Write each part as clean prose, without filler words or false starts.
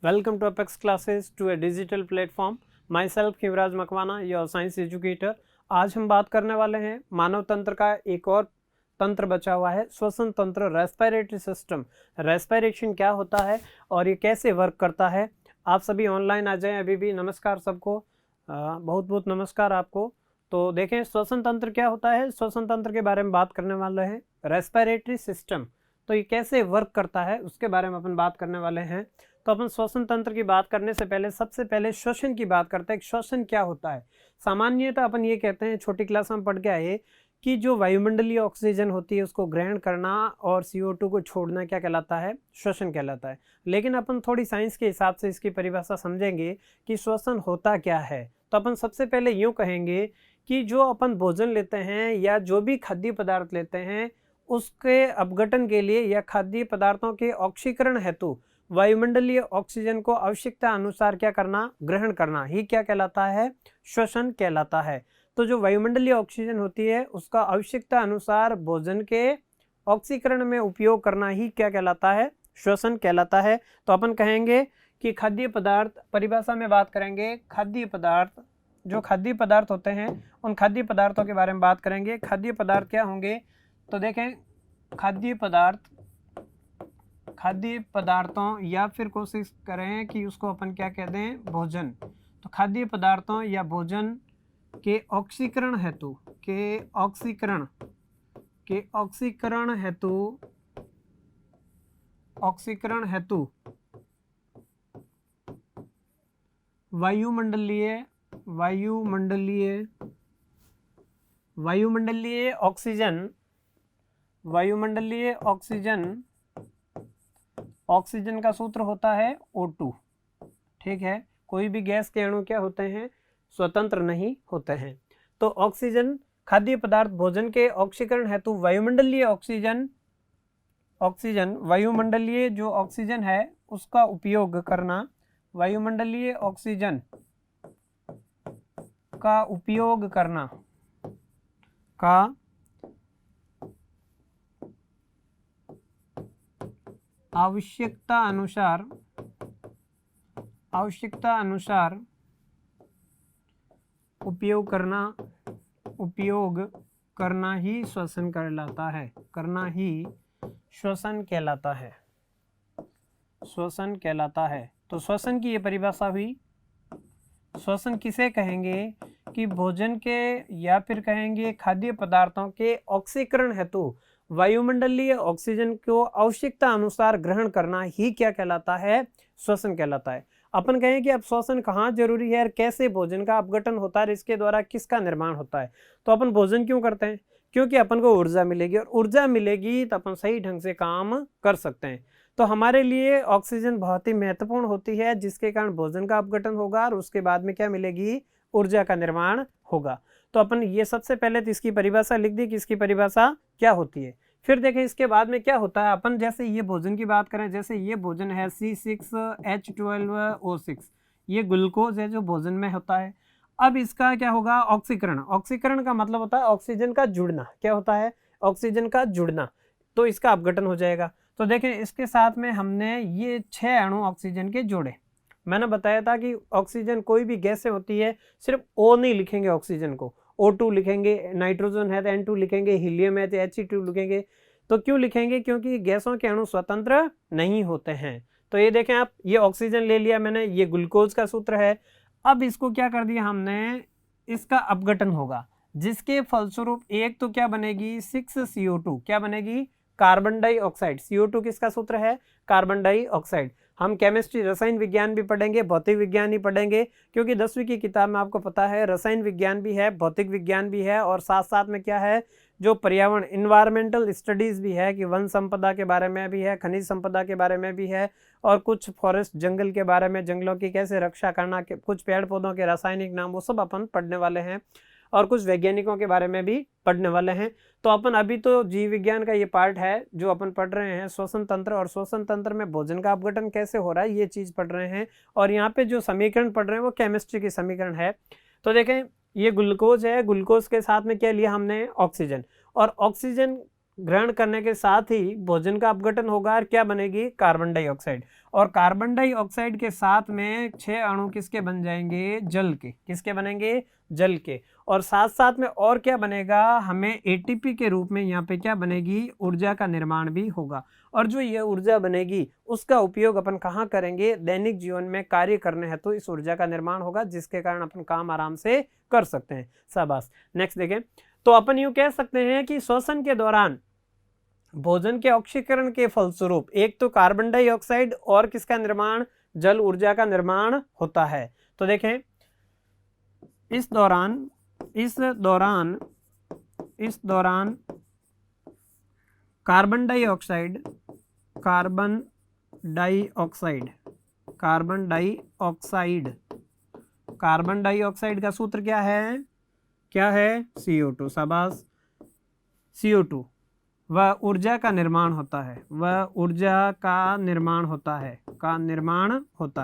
Welcome to Apex Classes to a digital platform. Myself Khivraj Makwana, your science educator. आज हम बात करने वाले हैं मानव तंत्र का एक और तंत्र बचा हुआ है, श्वसन तंत्र, रेस्पिरेटरी सिस्टम। रेस्पिरेशन क्या होता है और ये कैसे वर्क करता है। आप सभी ऑनलाइन आ जाएं अभी भी। नमस्कार सबको, बहुत बहुत नमस्कार आपको। तो देखें श्वसन तंत्र क्या होता है। श्वसन तंत्र के बारे में बात करने वाले हैं। रेस्पिरेटरी सिस्टम, तो ये कैसे वर्क करता है उसके बारे में अपन बात करने वाले हैं। तो अपन श्वसन तंत्र की बात करने से पहले सबसे पहले श्वसन की बात करते हैं। श्वसन क्या होता है। सामान्यतः अपन ये कहते हैं, छोटी क्लास में पढ़ के आए, कि जो वायुमंडलीय ऑक्सीजन होती है उसको ग्रहण करना और CO2 को छोड़ना क्या कहलाता है, श्वसन कहलाता है। लेकिन अपन थोड़ी साइंस के हिसाब से इसकी परिभाषा समझेंगे कि श्वसन होता क्या है। तो अपन सबसे पहले यूँ कहेंगे कि जो अपन भोजन लेते हैं या जो भी खाद्य पदार्थ लेते हैं उसके अपघटन के लिए या खाद्य पदार्थों के ऑक्सीकरण हेतु वायुमंडलीय ऑक्सीजन को आवश्यकता अनुसार क्या करना, ग्रहण करना ही क्या कहलाता है, श्वसन कहलाता है। तो जो वायुमंडलीय ऑक्सीजन होती है उसका आवश्यकता अनुसार भोजन के ऑक्सीकरण में उपयोग करना ही क्या कहलाता है, श्वसन कहलाता है। तो अपन कहेंगे कि खाद्य पदार्थ, परिभाषा में बात करेंगे खाद्य पदार्थ, जो खाद्य पदार्थ होते हैं उन खाद्य पदार्थों के बारे में बात करेंगे। खाद्य पदार्थ क्या होंगे, तो देखें खाद्य पदार्थों या फिर कोशिश करें कि उसको अपन क्या कह दें, भोजन। तो खाद्य पदार्थों या भोजन के ऑक्सीकरण हेतु वायुमंडलीय ऑक्सीजन का सूत्र होता है O2। ठीक है, कोई भी गैस के अणु क्या होते हैं, स्वतंत्र नहीं होते हैं। तो ऑक्सीजन, खाद्य पदार्थ, भोजन के ऑक्सीकरण हेतु वायुमंडलीय वायुमंडलीय जो ऑक्सीजन है उसका उपयोग करना, वायुमंडलीय ऑक्सीजन का उपयोग करना का आवश्यकता अनुसार उपयोग करना ही श्वसन कहलाता है। तो श्वसन की ये परिभाषा हुई। श्वसन किसे कहेंगे कि भोजन के या फिर कहेंगे खाद्य पदार्थों के ऑक्सीकरण हेतु वायुमंडलीय ऑक्सीजन को आवश्यकता अनुसार ग्रहण करना ही क्या कहलाता है, श्वसन कहलाता है। अपन कहें कि अब श्वसन कहाँ जरूरी है और कैसे भोजन का अपघटन होता है, इसके द्वारा किसका निर्माण होता है। तो अपन भोजन क्यों करते हैं, क्योंकि अपन को ऊर्जा मिलेगी और ऊर्जा मिलेगी तो अपन सही ढंग से काम कर सकते हैं। तो हमारे लिए ऑक्सीजन बहुत ही महत्वपूर्ण होती है, जिसके कारण भोजन का अपघटन होगा और उसके बाद में क्या मिलेगी, ऊर्जा का निर्माण होगा। तो अपन ये सबसे पहले तो इसकी परिभाषा लिख दी कि इसकी परिभाषा क्या होती है। फिर देखें इसके बाद में क्या होता है। अपन जैसे ये भोजन की बात करें, जैसे ये भोजन है C6H12O6, ये ग्लूकोज है जो भोजन में होता है। अब इसका क्या होगा, ऑक्सीकरण का मतलब होता है ऑक्सीजन का जुड़ना। क्या होता है, ऑक्सीजन का जुड़ना। तो इसका अपघटन हो जाएगा। तो देखें इसके साथ में हमने ये 6 अणु ऑक्सीजन के जोड़े। मैंने बताया था कि ऑक्सीजन कोई भी गैस से होती है, सिर्फ O नहीं लिखेंगे ऑक्सीजन को, O2 लिखेंगे, नाइट्रोजन है तो N2 लिखेंगे, हीलियम है तो He2 लिखेंगे। तो क्यों लिखेंगे, क्योंकि गैसों के अणु स्वतंत्र नहीं होते हैं। तो ये देखें आप, ये ऑक्सीजन ले लिया मैंने, ये ग्लूकोज का सूत्र है। अब इसको क्या कर दिया हमने, इसका अपघटन होगा, जिसके फलस्वरूप एक तो क्या बनेगी, 6CO2, क्या बनेगी, कार्बन डाइऑक्साइड। CO2 किसका सूत्र है, कार्बन डाइऑक्साइड। हम केमिस्ट्री, रसायन विज्ञान भी पढ़ेंगे, भौतिक विज्ञान ही पढ़ेंगे, क्योंकि 10वीं की किताब में आपको पता है रसायन विज्ञान भी है, भौतिक विज्ञान भी है, और साथ साथ में क्या है, जो पर्यावरण, इन्वायरमेंटल स्टडीज भी है, कि वन संपदा के बारे में भी है, खनिज संपदा के बारे में भी है, और कुछ फॉरेस्ट, जंगल के बारे में, जंगलों की कैसे रक्षा करना, कुछ पेड़ पौधों के रासायनिक नाम, वो सब अपन पढ़ने वाले हैं, और कुछ वैज्ञानिकों के बारे में भी पढ़ने वाले हैं। तो अपन अभी तो जीव विज्ञान का ये पार्ट है जो अपन पढ़ रहे हैं, श्वसन तंत्र, और श्वसन तंत्र में भोजन का अपघटन कैसे हो रहा है ये चीज़ पढ़ रहे हैं। और यहाँ पे जो समीकरण पढ़ रहे हैं वो केमिस्ट्री की समीकरण है। तो देखें ये ग्लूकोज है, ग्लूकोज के साथ में क्या लिया हमने, ऑक्सीजन, और ऑक्सीजन ग्रहण करने के साथ ही भोजन का अपघटन होगा और क्या बनेगी, कार्बन डाइऑक्साइड। और कार्बन डाइऑक्साइड के साथ में 6 अणु किसके बन जाएंगे, जल के। किसके बनेंगे, जल के। और साथ साथ में और क्या बनेगा, हमें एटीपी के रूप में यहाँ पे क्या बनेगी, ऊर्जा का निर्माण भी होगा। और जो ये ऊर्जा बनेगी उसका उपयोग अपन कहाँ करेंगे, दैनिक जीवन में कार्य करने हैं तो इस ऊर्जा का निर्माण होगा, जिसके कारण अपन काम आराम से कर सकते हैं। शाबाश। नेक्स्ट देखें, तो अपन यूं कह सकते हैं कि श्वसन के दौरान भोजन के ऑक्सीकरण के फलस्वरूप एक तो कार्बन डाइऑक्साइड और किसका निर्माण, जल ऊर्जा का निर्माण होता है। तो देखें, इस दौरान कार्बन डाइऑक्साइड का सूत्र क्या है, CO2। शाबाश। CO2 वह ऊर्जा का निर्माण होता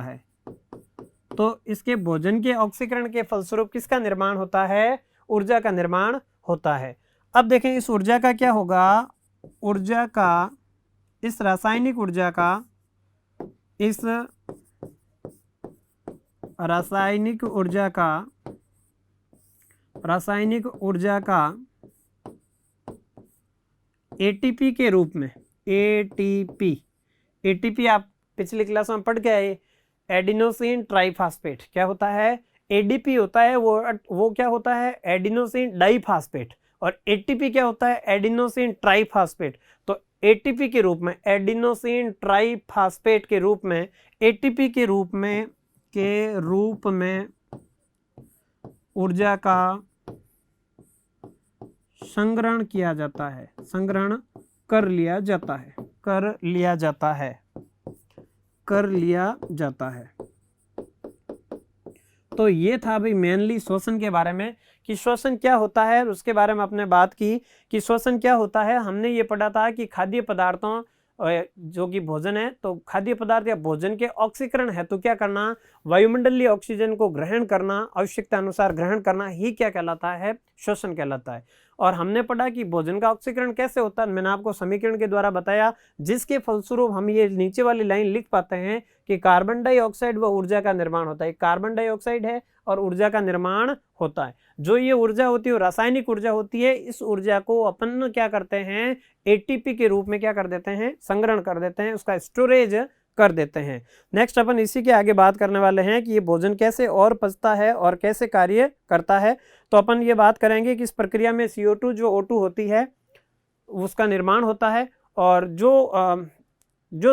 है। तो इसके भोजन के ऑक्सीकरण के फलस्वरूप किसका निर्माण होता है, ऊर्जा का निर्माण होता है। अब देखें, इस ऊर्जा का क्या होगा, इस रासायनिक ऊर्जा का एटीपी के रूप में, एटीपी आप पिछली क्लास में पढ़ के आए, एडिनोसिन ट्राइफॉस्फेट। क्या होता है, एडीपी होता है वो क्या होता है, एडिनोसिन डाइफॉस्फेट। और एटीपी क्या होता है, एडिनोसिन ट्राइफॉस्फेट। तो एटीपी के रूप में, एडिनोसिन ट्राइफॉस्फेट के रूप में, एटीपी के रूप में ऊर्जा का संग्रहण किया जाता है, संग्रहण कर लिया जाता है। तो ये था भाई मेनली श्वसन के बारे में कि श्वसन क्या होता है, और उसके बारे में आपने बात की कि श्वसन क्या होता है। हमने ये पढ़ा था कि खाद्य पदार्थों जो कि भोजन है, तो खाद्य पदार्थ या भोजन के ऑक्सीकरण है तो क्या करना, वायुमंडलीय ऑक्सीजन को ग्रहण करना, आवश्यकता अनुसार ग्रहण करना ही क्या कहलाता है, श्वसन कहलाता है। और हमने पढ़ा कि भोजन का ऑक्सीकरण कैसे होता है, मैंने आपको समीकरण के द्वारा बताया, जिसके फलस्वरूप हम ये नीचे वाली लाइन लिख पाते हैं कि कार्बन डाइऑक्साइड व ऊर्जा का निर्माण होता है। कार्बन डाइऑक्साइड है और ऊर्जा का निर्माण होता है। जो ये ऊर्जा होती है रासायनिक ऊर्जा होती है। इस ऊर्जा को अपन क्या करते हैं, एटीपी के रूप में क्या कर देते हैं, संग्रहण कर देते हैं, उसका स्टोरेज कर देते हैं। नेक्स्ट अपन इसी के आगे बात करने वाले हैं कि ये भोजन कैसे और पचता है और कैसे कार्य करता है। तो अपन ये बात करेंगे कि इस प्रक्रिया में CO2 जो O2 होती है उसका निर्माण होता है, और जो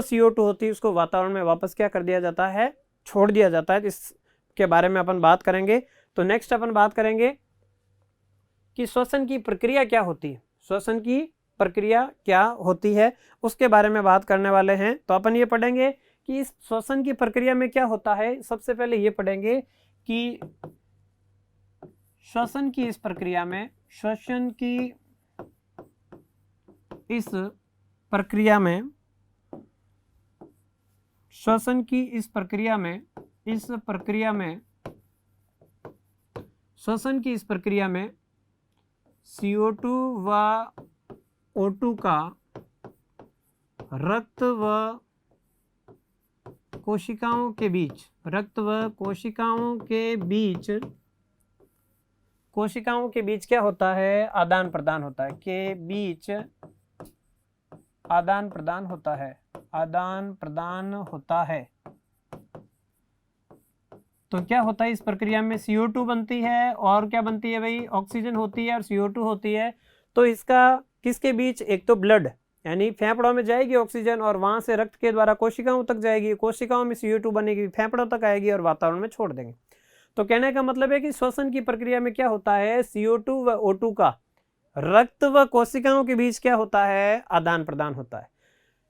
CO2 होती है उसको वातावरण में वापस क्या कर दिया जाता है, छोड़ दिया जाता है। इसके बारे में अपन बात करेंगे। तो नेक्स्ट अपन बात करेंगे कि श्वसन की प्रक्रिया क्या होती है, उसके बारे में बात करने वाले हैं। तो अपन ये पढ़ेंगे कि इस श्वसन की प्रक्रिया में क्या होता है। सबसे पहले ये पढ़ेंगे कि श्वसन की इस प्रक्रिया में CO2 व O2 का रक्त व कोशिकाओं के बीच क्या होता है, आदान प्रदान होता है। तो क्या होता है इस प्रक्रिया में, CO2 बनती है और क्या बनती है भाई, ऑक्सीजन होती है और CO2 होती है। तो इसका किसके बीच, एक तो ब्लड यानी फेफड़ों में जाएगी ऑक्सीजन और वहां से रक्त के द्वारा कोशिकाओं तक जाएगी, कोशिकाओं में CO2 बनेगी, फेफड़ों तक आएगी और वातावरण में छोड़ देंगे। तो कहने का मतलब है कि श्वसन की प्रक्रिया में क्या होता है, CO2 व O2 का रक्त व कोशिकाओं के बीच क्या होता है, आदान प्रदान होता है।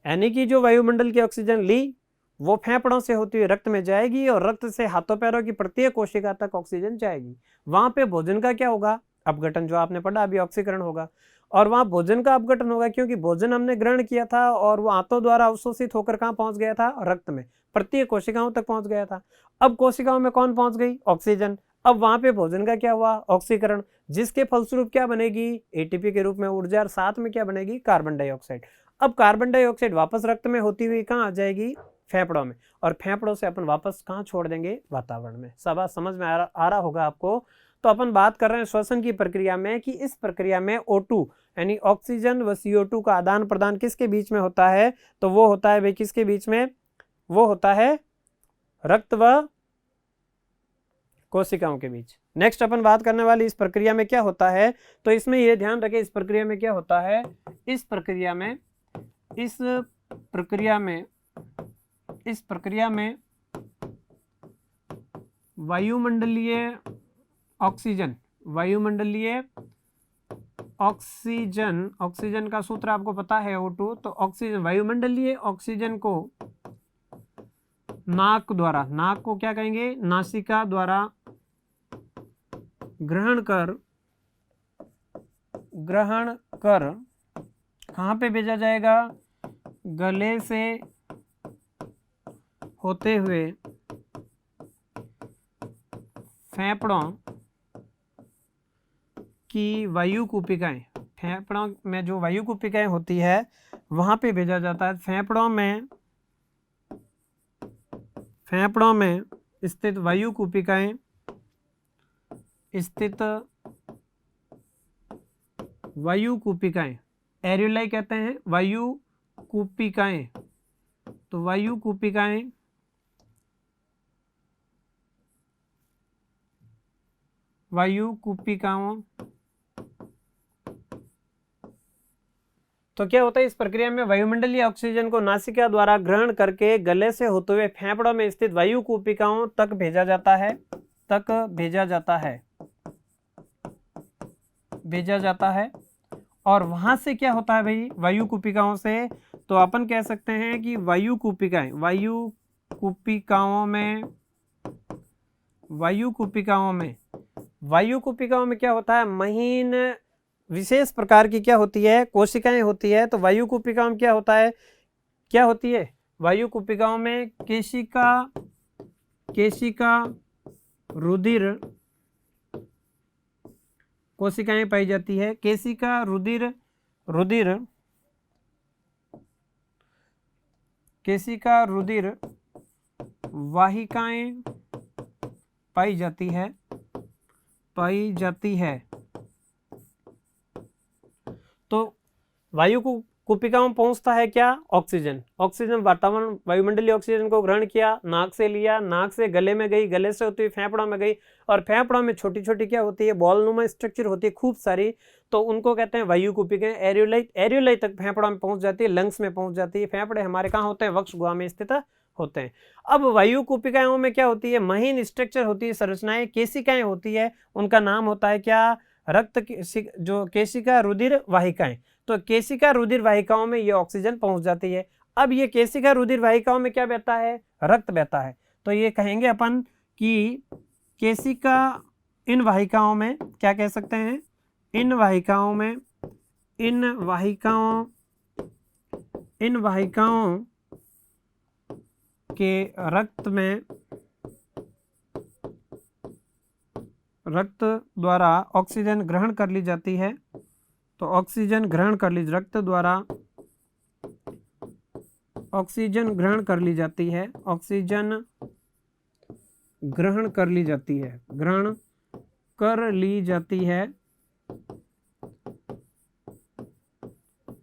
यानी कि जो वायुमंडल की ऑक्सीजन ली वो फेफड़ों से होती हुई रक्त में जाएगी और रक्त से हाथों पैरों की प्रत्येक कोशिका तक ऑक्सीजन जाएगी। वहां पे भोजन का क्या होगा, अपघटन, जो आपने पढ़ा अभी, ऑक्सीकरण होगा। और वहां भोजन का अपघटन होगा क्योंकि भोजन हमने ग्रहण किया था और वो आंतों द्वारा अवशोषित होकर कहां पहुंच गया था, रक्त में, प्रत्येक कोशिकाओं तक पहुंच गया था। अब कोशिकाओं में कौन पहुंच गई, ऑक्सीजन। अब वहां पे भोजन का क्या हुआ, ऑक्सीकरण, जिसके फलस्वरूप क्या बनेगी, एटीपी के रूप में ऊर्जा, और साथ में क्या बनेगी, कार्बन डाइऑक्साइड। अब कार्बन डाइऑक्साइड वापस रक्त में होती हुई कहाँ आ जाएगी, फेफड़ों में, और फेफड़ों से अपन वापस कहाँ छोड़ देंगे, वातावरण में। सब समझ में आ रहा होगा आपको। तो अपन बात कर रहे हैं श्वसन की प्रक्रिया में कि इस प्रक्रिया में O2 यानी ऑक्सीजन व CO2 का आदान प्रदान किसके बीच में होता है, तो वो होता है भाई किसके बीच में, वो होता है रक्त व कोशिकाओं के बीच। नेक्स्ट अपन बात करने वाली इस प्रक्रिया में क्या होता है, तो इसमें ये ध्यान रखें, इस प्रक्रिया में क्या होता है, इस प्रक्रिया में वायुमंडलीय ऑक्सीजन का सूत्र आपको पता है O2, तो ऑक्सीजन, वायुमंडलीय ऑक्सीजन को नाक को क्या कहेंगे, नासिका द्वारा ग्रहण कर कहां पे भेजा जाएगा, गले से होते हुए फेफड़ों की वायु कूपिकाएं, फेफड़ों में जो वायु कूपिकाएं होती है वहां पे भेजा जाता है। फेफड़ों में स्थित वायु कूपिकाएं एरियोलाई कहते हैं, वायु कूपिकाएं, तो वायु कूपिकाओं तो क्या होता है, इस प्रक्रिया में वायुमंडलीय ऑक्सीजन को नासिका द्वारा ग्रहण करके गले से होते हुए फेफड़ों में स्थित वायु कूपिकाओं तक भेजा जाता है। और वहां से क्या होता है भाई, वायु कूपिकाओं से, तो अपन कह सकते हैं कि वायु कूपिकाओं में क्या होता है, महीन विशेष प्रकार की क्या होती है, कोशिकाएं होती है। तो वायु कूपिकाओं में क्या होती है, वायु कूपिकाओं में केशिका रुधिर कोशिकाएं पाई जाती है, केशिका रुधिर वाहिकाएं पाई जाती है। तो वायु कूपिकाओं में पहुंचता है क्या, ऑक्सीजन वातावरण, वायुमंडलीय ऑक्सीजन को ग्रहण किया, नाक से लिया, नाक से गले में गई, गले से होती हुई फेफड़ों में गई, और फेफड़ों में छोटी छोटी क्या होती है, बॉलनुमा स्ट्रक्चर होती है खूब सारी, तो उनको कहते हैं वायु कूपिकाएं। एरियोलाई तक फेफड़ों में पहुंच जाती है, लंग्स में पहुंच जाती है। फेफड़े हमारे कहाँ होते हैं, वक्ष गुहा में स्थित होते हैं। अब वायु कूपिकाओं में क्या होती है, महीन स्ट्रक्चर होती है, संरचनाएं, केशिकाएं होती है, उनका नाम होता है क्या, जो केशिका रुधिर वाहिकाएं। तो केशिका रुधिर वाहिकाओं में ये ऑक्सीजन पहुंच जाती है। अब ये केशिका रुधिर वाहिकाओं में क्या बहता है, रक्त बहता है। तो ये कहेंगे अपन कि केशिका, इन वाहिकाओं में क्या कह सकते हैं, इन वाहिकाओं के रक्त द्वारा ऑक्सीजन ग्रहण कर ली जाती है। तो ऑक्सीजन ग्रहण कर ली, रक्त द्वारा ऑक्सीजन ग्रहण कर ली जाती है, ग्रहण कर ली जाती है,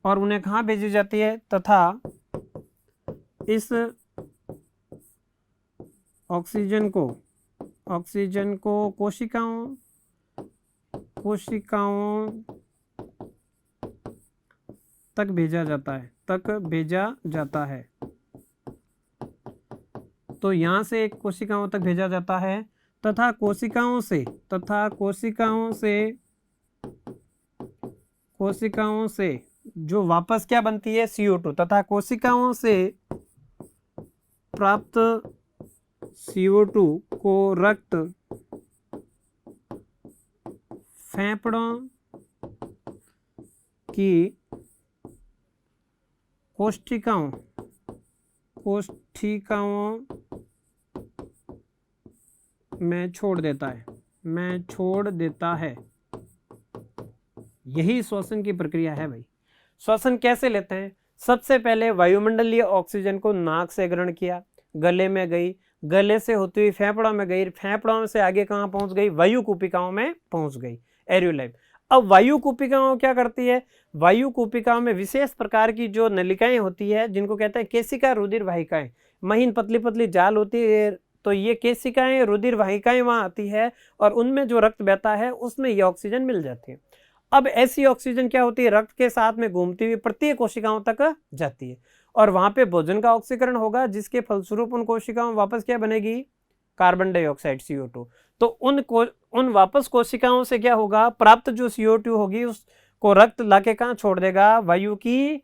और उन्हें कहाँ भेजी जाती है, तथा इस ऑक्सीजन को कोशिकाओं तक भेजा जाता है। तो यहाँ से कोशिकाओं तक भेजा जाता है, तथा कोशिकाओं से जो वापस क्या बनती है, CO2, तथा कोशिकाओं से प्राप्त CO2 को रक्त फेफड़ों की कोशिकाओं में छोड़ देता है। में छोड़ देता है। यही श्वसन की प्रक्रिया है भाई। श्वसन कैसे लेते हैं? सबसे पहले वायुमंडलीय ऑक्सीजन को नाक से ग्रहण किया, गले में गई, गले से होती हुई फेफड़ों में गई, फेफड़ों से आगे कहाँ पहुंच गई? वायु कूपिकाओं में पहुंच गई, एरियोलाइव। अब वायु कूपिकाओं क्या करती है? वायु कूपिकाओं में विशेष प्रकार की जो नलिकाएं होती है जिनको कहते हैं केशिका रुधिर वाहिकाएं, महीन पतली पतली जाल होती है, तो ये केशिकाएं रुधिर वाहिकाएं वहां आती है और उनमें जो रक्त बहता है उसमें ये ऑक्सीजन मिल जाती है। अब ऐसी ऑक्सीजन क्या होती है? रक्त के साथ में घूमती हुई प्रत्येक कोशिकाओं तक जाती है और वहां पे भोजन का ऑक्सीकरण होगा, जिसके फलस्वरूप उन कोशिकाओं वापस क्या बनेगी? Carbon dioxide, CO2। तो उन वापस कोशिकाओं से क्या होगा? प्राप्त जो CO2 होगी उसको रक्त लाके कहाँ छोड़ देगा? वायु की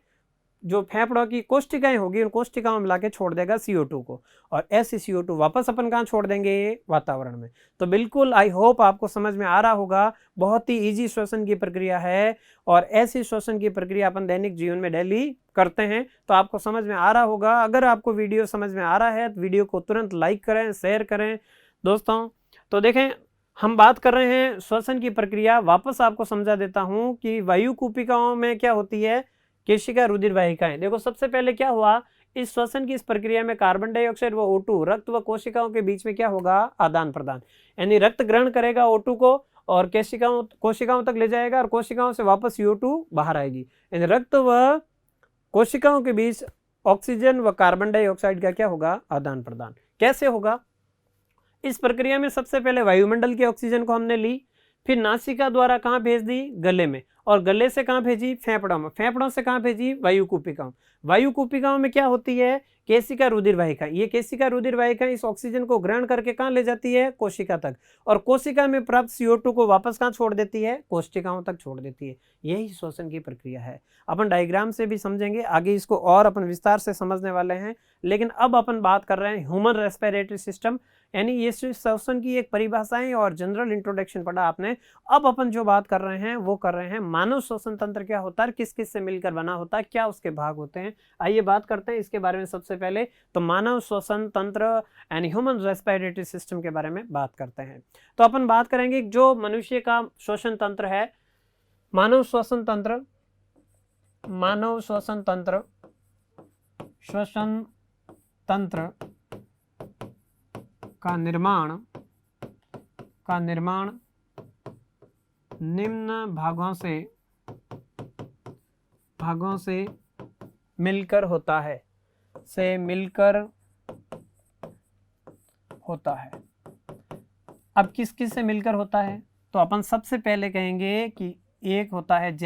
जो फेफड़ों की कोशिकाएं होगी उन कोशिकाओं में लाके छोड़ देगा CO2 को, और ऐसी CO2 वापस अपन कहाँ छोड़ देंगे? वातावरण में। तो बिल्कुल आई होप आपको समझ में आ रहा होगा, बहुत ही इजी श्वसन की प्रक्रिया है और ऐसी श्वसन की प्रक्रिया अपन दैनिक जीवन में डेली करते हैं। तो आपको समझ में आ रहा होगा। अगर आपको वीडियो समझ में आ रहा है तो वीडियो को तुरंत लाइक करें, शेयर करें दोस्तों। तो देखें, हम बात कर रहे हैं श्वसन की प्रक्रिया। वापस आपको समझा देता हूं कि वायु कूपिकाओं में क्या होती है? केशिका रुधिर वाहिकाएं। देखो सबसे पहले क्या हुआ? इस श्वसन की इस प्रक्रिया में कार्बन डाइऑक्साइड व O2 रक्त व कोशिकाओं के बीच में क्या होगा? आदान प्रदान। यानी रक्त ग्रहण करेगा O2 को और कोशिकाओं तक ले जाएगा और कोशिकाओं से वापस CO2 बाहर आएगी। यानी रक्त व कोशिकाओं के बीच ऑक्सीजन व कार्बन डाइऑक्साइड का क्या होगा? आदान प्रदान। कैसे होगा? इस प्रक्रिया में सबसे पहले वायुमंडल की ऑक्सीजन को हमने ली, फिर नासिका द्वारा कहाँ भेज दी? गले में, और गले से कहाँ भेजी? फेफड़ों में, फेफड़ों से कहाँ भेजी? वायु कूपिकाओं। वायु कूपिकाओं में क्या होती है? केशिका रुधिर वाहिका। ये केशिका रुधिर वाहिका इस ऑक्सीजन को ग्रहण करके कहाँ ले जाती है? कोशिका तक, और कोशिका में प्राप्त CO2 को वापस कहाँ छोड़ देती है? कोशिकाओं तक छोड़ देती है। यही श्वसन की प्रक्रिया है। अपन डायग्राम से भी समझेंगे, आगे इसको और अपन विस्तार से समझने वाले हैं। लेकिन अब अपन बात कर रहे हैं ह्यूमन रेस्पिरेटरी सिस्टम, यानी ये श्वसन की एक परिभाषाएं और जनरल इंट्रोडक्शन पढ़ा आपने। अब अपन जो बात कर रहे हैं वो कर रहे हैं मानव श्वसन तंत्र क्या होता है, किस किस से मिलकर बना होता है, क्या उसके भाग होते हैं। आइए बात करते हैं इसके बारे में। सबसे पहले तो मानव श्वसन तंत्र यानी ह्यूमन रेस्पिरेटरी सिस्टम के बारे में बात करते हैं। तो अपन बात करेंगे जो मनुष्य का श्वसन तंत्र है, मानव श्वसन तंत्र। मानव श्वसन तंत्र, श्वसन तंत्र का निर्माण निम्न भागों से मिलकर होता है, अब किस किस से मिलकर होता है? तो अपन सबसे पहले कहेंगे कि एक होता है,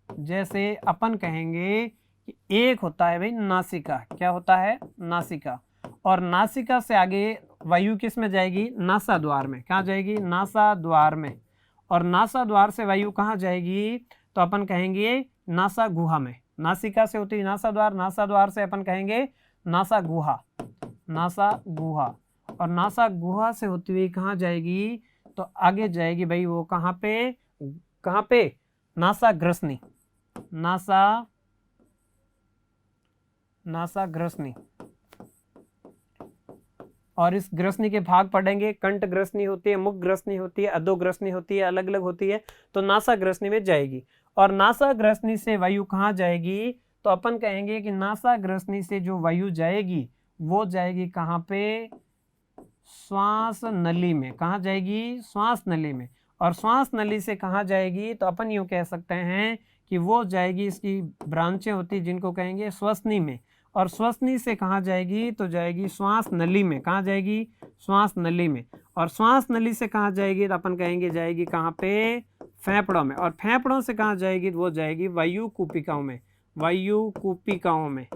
जैसे अपन कहेंगे कि एक होता है भाई नासिका। क्या होता है? नासिका। और नासिका से आगे वायु किस में जाएगी? नासा द्वार में। कहाँ जाएगी? नासा द्वार में। और नासा द्वार से वायु कहाँ जाएगी? तो अपन कहेंगे नासा गुहा में। नासिका से होती है नासा द्वार, नासा द्वार से अपन कहेंगे नासा गुहा, और नासा गुहा से होती हुई कहाँ जाएगी? तो आगे जाएगी भाई वो कहाँ पे? नासा ग्रसनी, नासा ग्रसनी। और इस ग्रसनी के भाग पढ़ेंगे, कंठ ग्रसनी होती है, मुख ग्रसनी होती है, अधो ग्रसनी होती है, अलग अलग होती है। तो नासा ग्रसनी में जाएगी। और नासा ग्रसनी से वायु कहाँ जाएगी? तो अपन कहेंगे कि नासा ग्रसनी से जो वायु जाएगी वो जाएगी कहाँ पे? श्वास नली में। कहाँ जाएगी? श्वास नली में। और श्वास नली से कहाँ जाएगी? तो अपन यूँ कह सकते हैं कि वो जाएगी, इसकी ब्रांचें होती जिनको कहेंगे श्वसनी में। और श्वसनी से कहाँ जाएगी? तो जाएगी श्वास नली में। कहाँ जाएगी? श्वास नली में। और श्वास नली से कहाँ जाएगी? तो अपन कहेंगे जाएगी कहाँ पे? फेफड़ों में। और फेफड़ों से कहाँ जाएगी? वो जाएगी वायु कूपिकाओं में,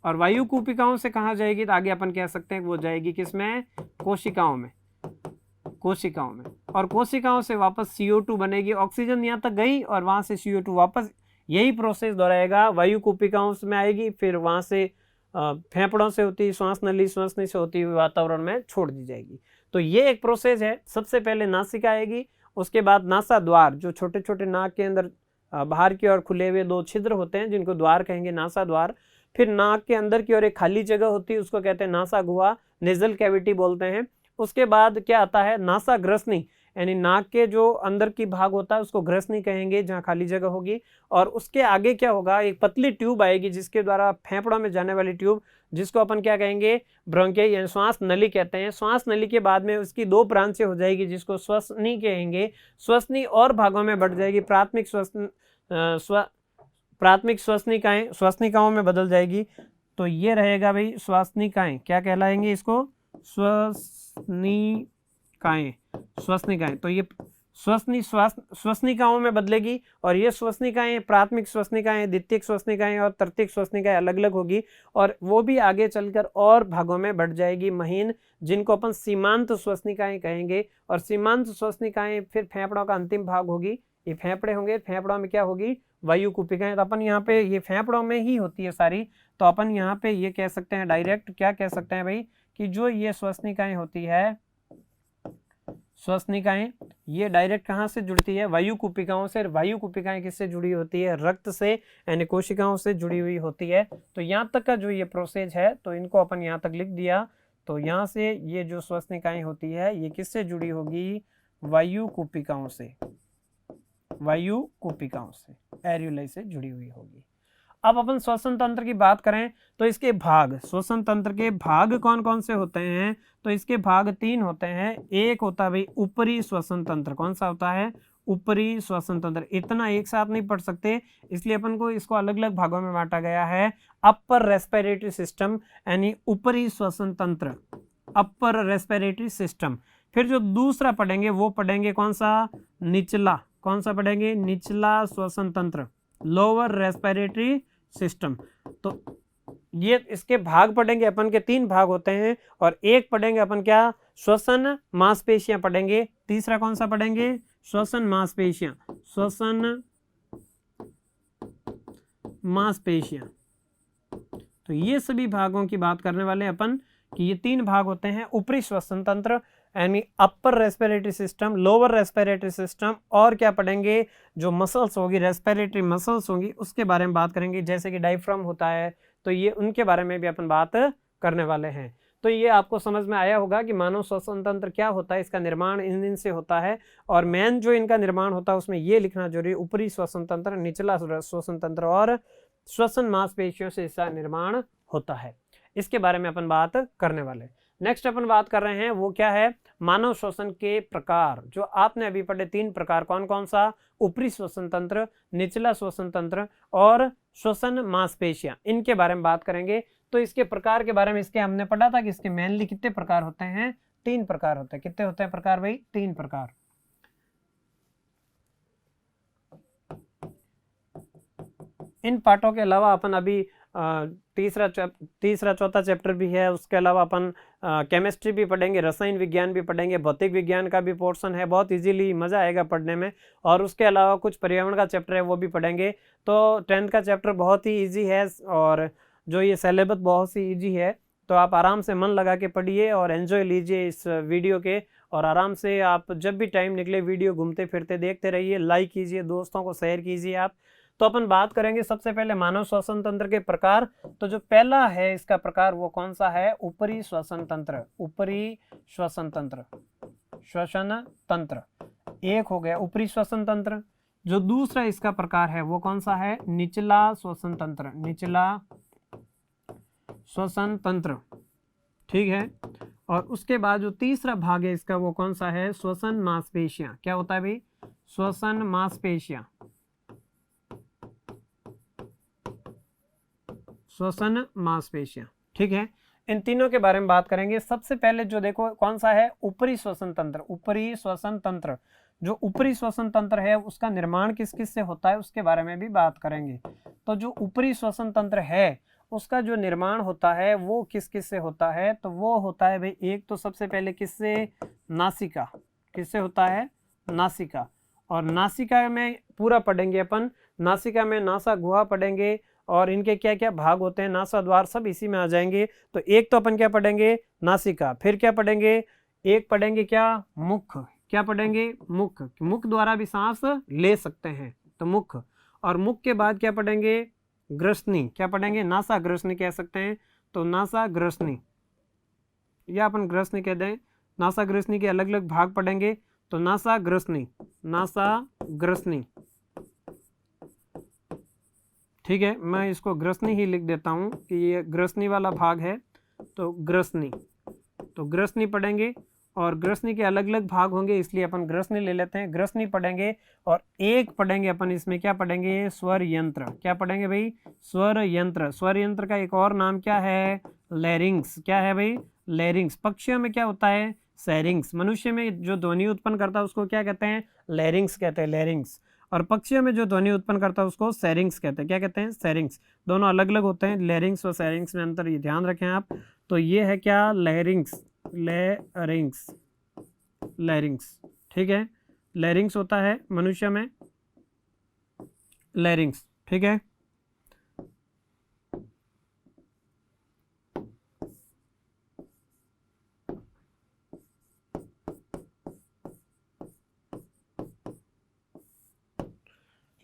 और वायु कूपिकाओं से कहाँ जाएगी? तो आगे अपन कह सकते हैं वो जाएगी किसमें? कोशिकाओं में। और कोशिकाओं से वापस CO2 बनेगी। ऑक्सीजन यहाँ तक गई और वहां से CO2 वापस, यही प्रोसेस दोहराएगा। वायु कूपिकाओं में आएगी, फिर वहां से फेफड़ों से होती श्वास नली, श्वसनी से होती हुई वातावरण में छोड़ दी जाएगी। तो ये एक प्रोसेस है। सबसे पहले नासिका आएगी, उसके बाद नासा द्वार, जो छोटे छोटे नाक के अंदर बाहर की ओर खुले हुए 2 छिद्र होते हैं जिनको द्वार कहेंगे, नासा द्वार। फिर नाक के अंदर की ओर एक खाली जगह होती है, उसको कहते हैं नासा गुहा, नेजल कैविटी बोलते हैं। उसके बाद क्या आता है, नासा ग्रसनी, यानी नाक के जो अंदर की भाग होता है उसको ग्रसनी कहेंगे, जहाँ खाली जगह होगी। और उसके आगे क्या होगा, एक पतली ट्यूब आएगी जिसके द्वारा फेफड़ों में जाने वाली ट्यूब, जिसको अपन क्या कहेंगे, ब्रोंकियाई यानी श्वास नली कहते हैं। श्वास नली के बाद में उसकी 2 ब्रांचें हो जाएगी जिसको श्वसनी कहेंगे। श्वसनी और भागों में बढ़ जाएगी, प्राथमिक श्वसनिकाओं में बदल जाएगी। तो ये रहेगा भाई श्वसनिकाएं, क्या कहलाएंगे इसको, श्वसनिकाएं। तो ये श्वसनिकाओं में बदलेगी, और ये श्वसनिकाएं प्राथमिक श्वसनिकाएं, द्वितीयक श्वसनिकाएं और तृतीयक श्वसनिकाएं अलग अलग होगी, और वो भी आगे चलकर और भागों में बढ़ जाएगी महीन, जिनको अपन सीमांत श्वसनिकाएं कहेंगे। और सीमांत श्वसनिकाएं फिर फेफड़ों का अंतिम भाग होगी, ये फेफड़े होंगे, फेफड़ों में क्या होगी, वायु कुपिकाएं। तो अपन यहाँ पे ये फेफड़ों में ही होती है सारी, तो अपन यहाँ पे ये कह सकते हैं डायरेक्ट, क्या कह सकते हैं भाई, कि जो ये श्वसनिकाएं होती है, श्वसनिकाएं ये डायरेक्ट कहाँ से जुड़ती है, वायु कुपिकाओं से। वायु कुपिकाएं किससे जुड़ी होती है, रक्त से, यानी कोशिकाओं से जुड़ी हुई होती है। तो यहाँ तक का जो ये प्रोसेस है, तो इनको अपन यहाँ तक लिख दिया। तो यहाँ से ये जो श्वसनिकाएं होती है ये किससे जुड़ी होगी, वायु कुपिकाओं से, वायु कुपिकाओं से, एरियोलाई से जुड़ी हुई होगी। अब अपन श्वसन तंत्र की बात करें तो इसके भाग, श्वसन तंत्र के भाग कौन कौन से होते हैं, तो इसके भाग 3 होते हैं। एक होता है भाई ऊपरी श्वसन तंत्र, कौन सा होता है, ऊपरी श्वसन तंत्र। इतना एक साथ नहीं पढ़ सकते, इसलिए अपन को इसको अलग अलग भागों में बांटा गया है। अपर रेस्पिरेटरी सिस्टम यानी ऊपरी श्वसन तंत्र, अपर रेस्पिरेटरी सिस्टम। फिर जो दूसरा पढ़ेंगे वो पढ़ेंगे कौन सा, निचला, कौन सा पढ़ेंगे, निचला श्वसन तंत्र, लोअर रेस्पिरेटरी सिस्टम। तो ये इसके भाग पढ़ेंगे अपन के 3 भाग होते हैं, और एक पढ़ेंगे अपन क्या, श्वसन मांसपेशियां पढ़ेंगे। तीसरा कौन सा पढ़ेंगे, श्वसन मांसपेशियां, श्वसन मांसपेशियां। तो ये सभी भागों की बात करने वाले हैं अपन, कि ये 3 भाग होते हैं, ऊपरी श्वसन तंत्र यानी upper respiratory system, lower respiratory system, और क्या पढ़ेंगे, जो मसल्स होगी, रेस्पिरेटरी मसल्स होंगी, उसके बारे में बात करेंगे, जैसे कि डायफ्राम होता है, तो ये उनके बारे में भी अपन बात करने वाले हैं। तो ये आपको समझ में आया होगा कि मानव श्वसन तंत्र क्या होता है, इसका निर्माण इन से होता है, और मेन जो इनका निर्माण होता है उसमें ये लिखना जरूरी, ऊपरी श्वसन तंत्र, निचला श्वसन तंत्र और श्वसन मांसपेशियों से इसका निर्माण होता है। इसके बारे में अपन बात करने वाले। नेक्स्ट अपन बात कर रहे हैं वो क्या है, मानव श्वसन के प्रकार। जो आपने अभी पढ़े 3 प्रकार, कौन कौन सा, ऊपरी श्वसन तंत्र, निचला श्वसन तंत्र और श्वसन मांसपेशियां, इनके बारे में बात करेंगे। तो इसके प्रकार के बारे में इसके हमने पढ़ा था कि इसके मेनली कितने प्रकार होते हैं, 3 प्रकार होते हैं। कितने होते हैं प्रकार भाई, 3 प्रकार। इन पाठों के अलावा अपन अभी तीसरा चौथा चैप्टर भी है, उसके अलावा अपन केमिस्ट्री भी पढ़ेंगे, रसायन विज्ञान भी पढ़ेंगे, भौतिक विज्ञान का भी पोर्शन है, बहुत इजीली मज़ा आएगा पढ़ने में। और उसके अलावा कुछ पर्यावरण का चैप्टर है वो भी पढ़ेंगे। तो 10th का चैप्टर बहुत ही इजी है, और जो ये सिलेबस बहुत ही इजी है, तो आप आराम से मन लगा के पढ़िए और एंजॉय लीजिए इस वीडियो के। और आराम से आप जब भी टाइम निकले वीडियो घूमते फिरते देखते रहिए, लाइक कीजिए, दोस्तों को शेयर कीजिए आप। तो अपन बात करेंगे सबसे पहले मानव श्वसन तंत्र के प्रकार। तो जो पहला है इसका प्रकार वो कौन सा है, ऊपरी श्वसन तंत्र, ऊपरी श्वसन तंत्र, श्वसन तंत्र एक हो गया ऊपरी श्वसन तंत्र। जो दूसरा इसका प्रकार है वो कौन सा है, निचला श्वसन तंत्र, निचला श्वसन तंत्र, ठीक है। और उसके बाद जो तीसरा भाग है इसका वो कौन सा है, श्वसन मांसपेशियां। क्या होता है भाई, श्वसन मांसपेशियां, श्वसन मांसपेशियां, ठीक है। इन तीनों के बारे में बात करेंगे। सबसे पहले जो देखो कौन सा है, ऊपरी श्वसन तंत्र, ऊपरी श्वसन तंत्र। जो ऊपरी श्वसन तंत्र है उसका निर्माण किस किस से होता है उसके बारे में भी बात करेंगे। तो जो ऊपरी श्वसन तंत्र है उसका जो निर्माण होता है वो किस किस से होता है, तो वो होता है भाई एक तो सबसे पहले किससे, नासिका, किससे होता है, नासिका। और नासिका में पूरा पढ़ेंगे अपन, नासिका में नासा गुहा पढ़ेंगे और इनके क्या क्या भाग होते हैं, नासा द्वार, सब इसी में आ जाएंगे। तो एक तो अपन क्या पढ़ेंगे, नासिका। फिर क्या पढ़ेंगे, एक पढ़ेंगे क्या, मुख। क्या पढ़ेंगे, मुख। मुख द्वारा भी सांस ले सकते हैं, तो मुख। और मुख के बाद क्या पढ़ेंगे, ग्रसनी। क्या पढ़ेंगे, नासा ग्रसनी कह सकते हैं, तो नासा ग्रसनी, या अपन ग्रसनी कह दें। नासा ग्रसनी के अलग अलग भाग पढ़ेंगे। तो नासा ग्रसनी, ठीक है, मैं इसको ग्रसनी ही लिख देता हूँ कि ये ग्रसनी वाला भाग है। तो ग्रसनी पढ़ेंगे और ग्रसनी के अलग अलग भाग होंगे, इसलिए अपन ग्रसनी ले लेते हैं। ग्रसनी पढ़ेंगे और एक पढ़ेंगे अपन इसमें, क्या पढ़ेंगे, स्वर यंत्र। क्या पढ़ेंगे भाई, स्वर यंत्र। स्वर यंत्र का एक और नाम क्या है, लैरिंग्स। क्या है भाई, लैरिंग्स। पक्षियों में क्या होता है, सैरिंग्स। मनुष्य में जो ध्वनि उत्पन्न करता है उसको क्या कहते हैं, लैरिंग्स कहते हैं, लैरिंग्स। और पक्षियों में जो ध्वनि उत्पन्न करता है उसको सैरिंग्स कहते हैं। क्या कहते हैं, सैरिंग्स। दोनों अलग अलग होते हैं, लैरिंग्स और सैरिंग्स में अंतर, ये ध्यान रखें आप। तो ये है क्या, लैरिंग्स, लैरिंग्स, ठीक है। लैरिंग्स होता है मनुष्य में, लैरिंग्स, ठीक है।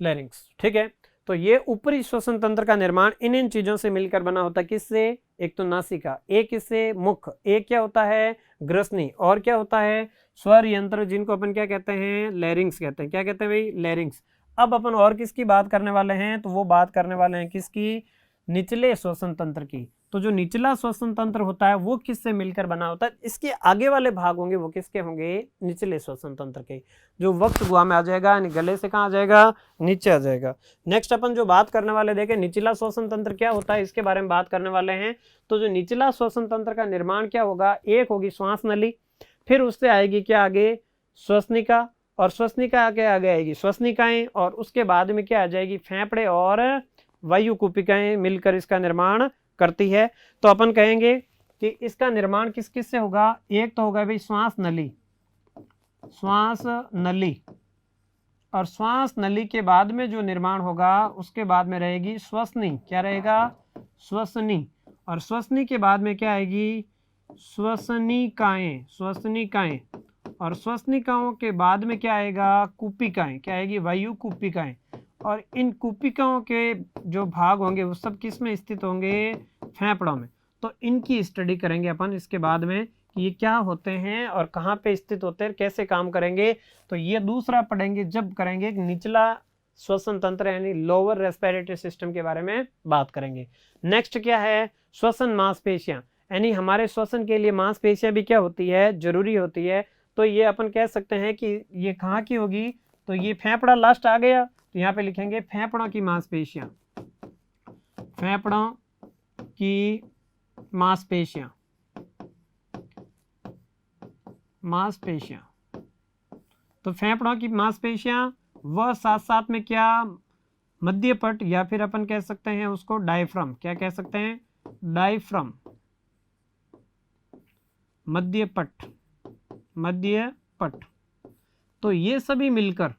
लैरिंग्स, ठीक है। तो ये ऊपरी श्वसन तंत्र का निर्माण इन चीजों से मिलकर बना होता है। किससे, एक तो नासिका, एक इससे मुख, एक क्या होता है, ग्रसनी, और क्या होता है, स्वर यंत्र, जिनको अपन क्या कहते हैं, लैरिंग्स कहते हैं। क्या कहते हैं भाई, लैरिंग्स। अब अपन और किसकी बात करने वाले हैं, तो वो बात करने वाले हैं किसकी, निचले श्वसन तंत्र की। तो जो निचला श्वसन तंत्र होता है वो किससे मिलकर बना होता है, इसके आगे वाले भाग होंगे वो किसके होंगे, निचले श्वसन तंत्र के। जो वक्ष गुहा में आ जाएगा, यानी गले से कहाँ आ जाएगा, नीचे आ जाएगा। नेक्स्ट अपन जो बात करने वाले देखें, निचला श्वसन तंत्र क्या होता है, इसके बारे में बात करने वाले हैं। तो जो निचला श्वसन तंत्र का निर्माण क्या होगा, एक होगी श्वास नली, फिर उससे आएगी क्या आगे, श्वसनिका, और श्वसनिका आगे आएगी श्वसनिकाएं, और उसके बाद में क्या आ जाएगी, फेफड़े और वायु कुपिकाएं मिलकर इसका निर्माण करती है। तो अपन कहेंगे कि इसका निर्माण किस किस से होगा, एक तो होगा भाई श्वास नली, और श्वास नली के बाद में जो निर्माण होगा उसके बाद में रहेगी श्वसनी। क्या रहेगा, श्वसनी। और श्वसनी के बाद में क्या आएगी, श्वसनिकाएं, और श्वसनिकाओं के बाद में क्या आएगा, कुपिकाएं। क्या आएगी, वायु कुपिकाएं। और इन कुपिकाओं के जो भाग होंगे वो सब किस में स्थित होंगे, फेफड़ों में। तो इनकी स्टडी करेंगे अपन इसके बाद में कि ये क्या होते हैं और कहाँ पे स्थित होते हैं, कैसे काम करेंगे। तो ये दूसरा पढ़ेंगे जब करेंगे निचला श्वसन तंत्र यानी लोअर रेस्पिरेटरी सिस्टम के बारे में बात करेंगे। नेक्स्ट क्या है, श्वसन मांसपेशियां, यानी हमारे श्वसन के लिए मांसपेशियां भी क्या होती है, जरूरी होती है। तो ये अपन कह सकते हैं कि ये कहाँ की होगी, तो ये फेफड़ा लास्ट आ गया, तो यहाँ पे लिखेंगे फेफड़ों की मांसपेशियां, फेफड़ों की मांसपेशियां, तो फेफड़ों की मांसपेशियां व साथ साथ में क्या, मध्यपट, या फिर अपन कह सकते हैं उसको डायफ्राम। क्या कह सकते हैं, डायफ्राम, मध्यपट। तो ये सभी मिलकर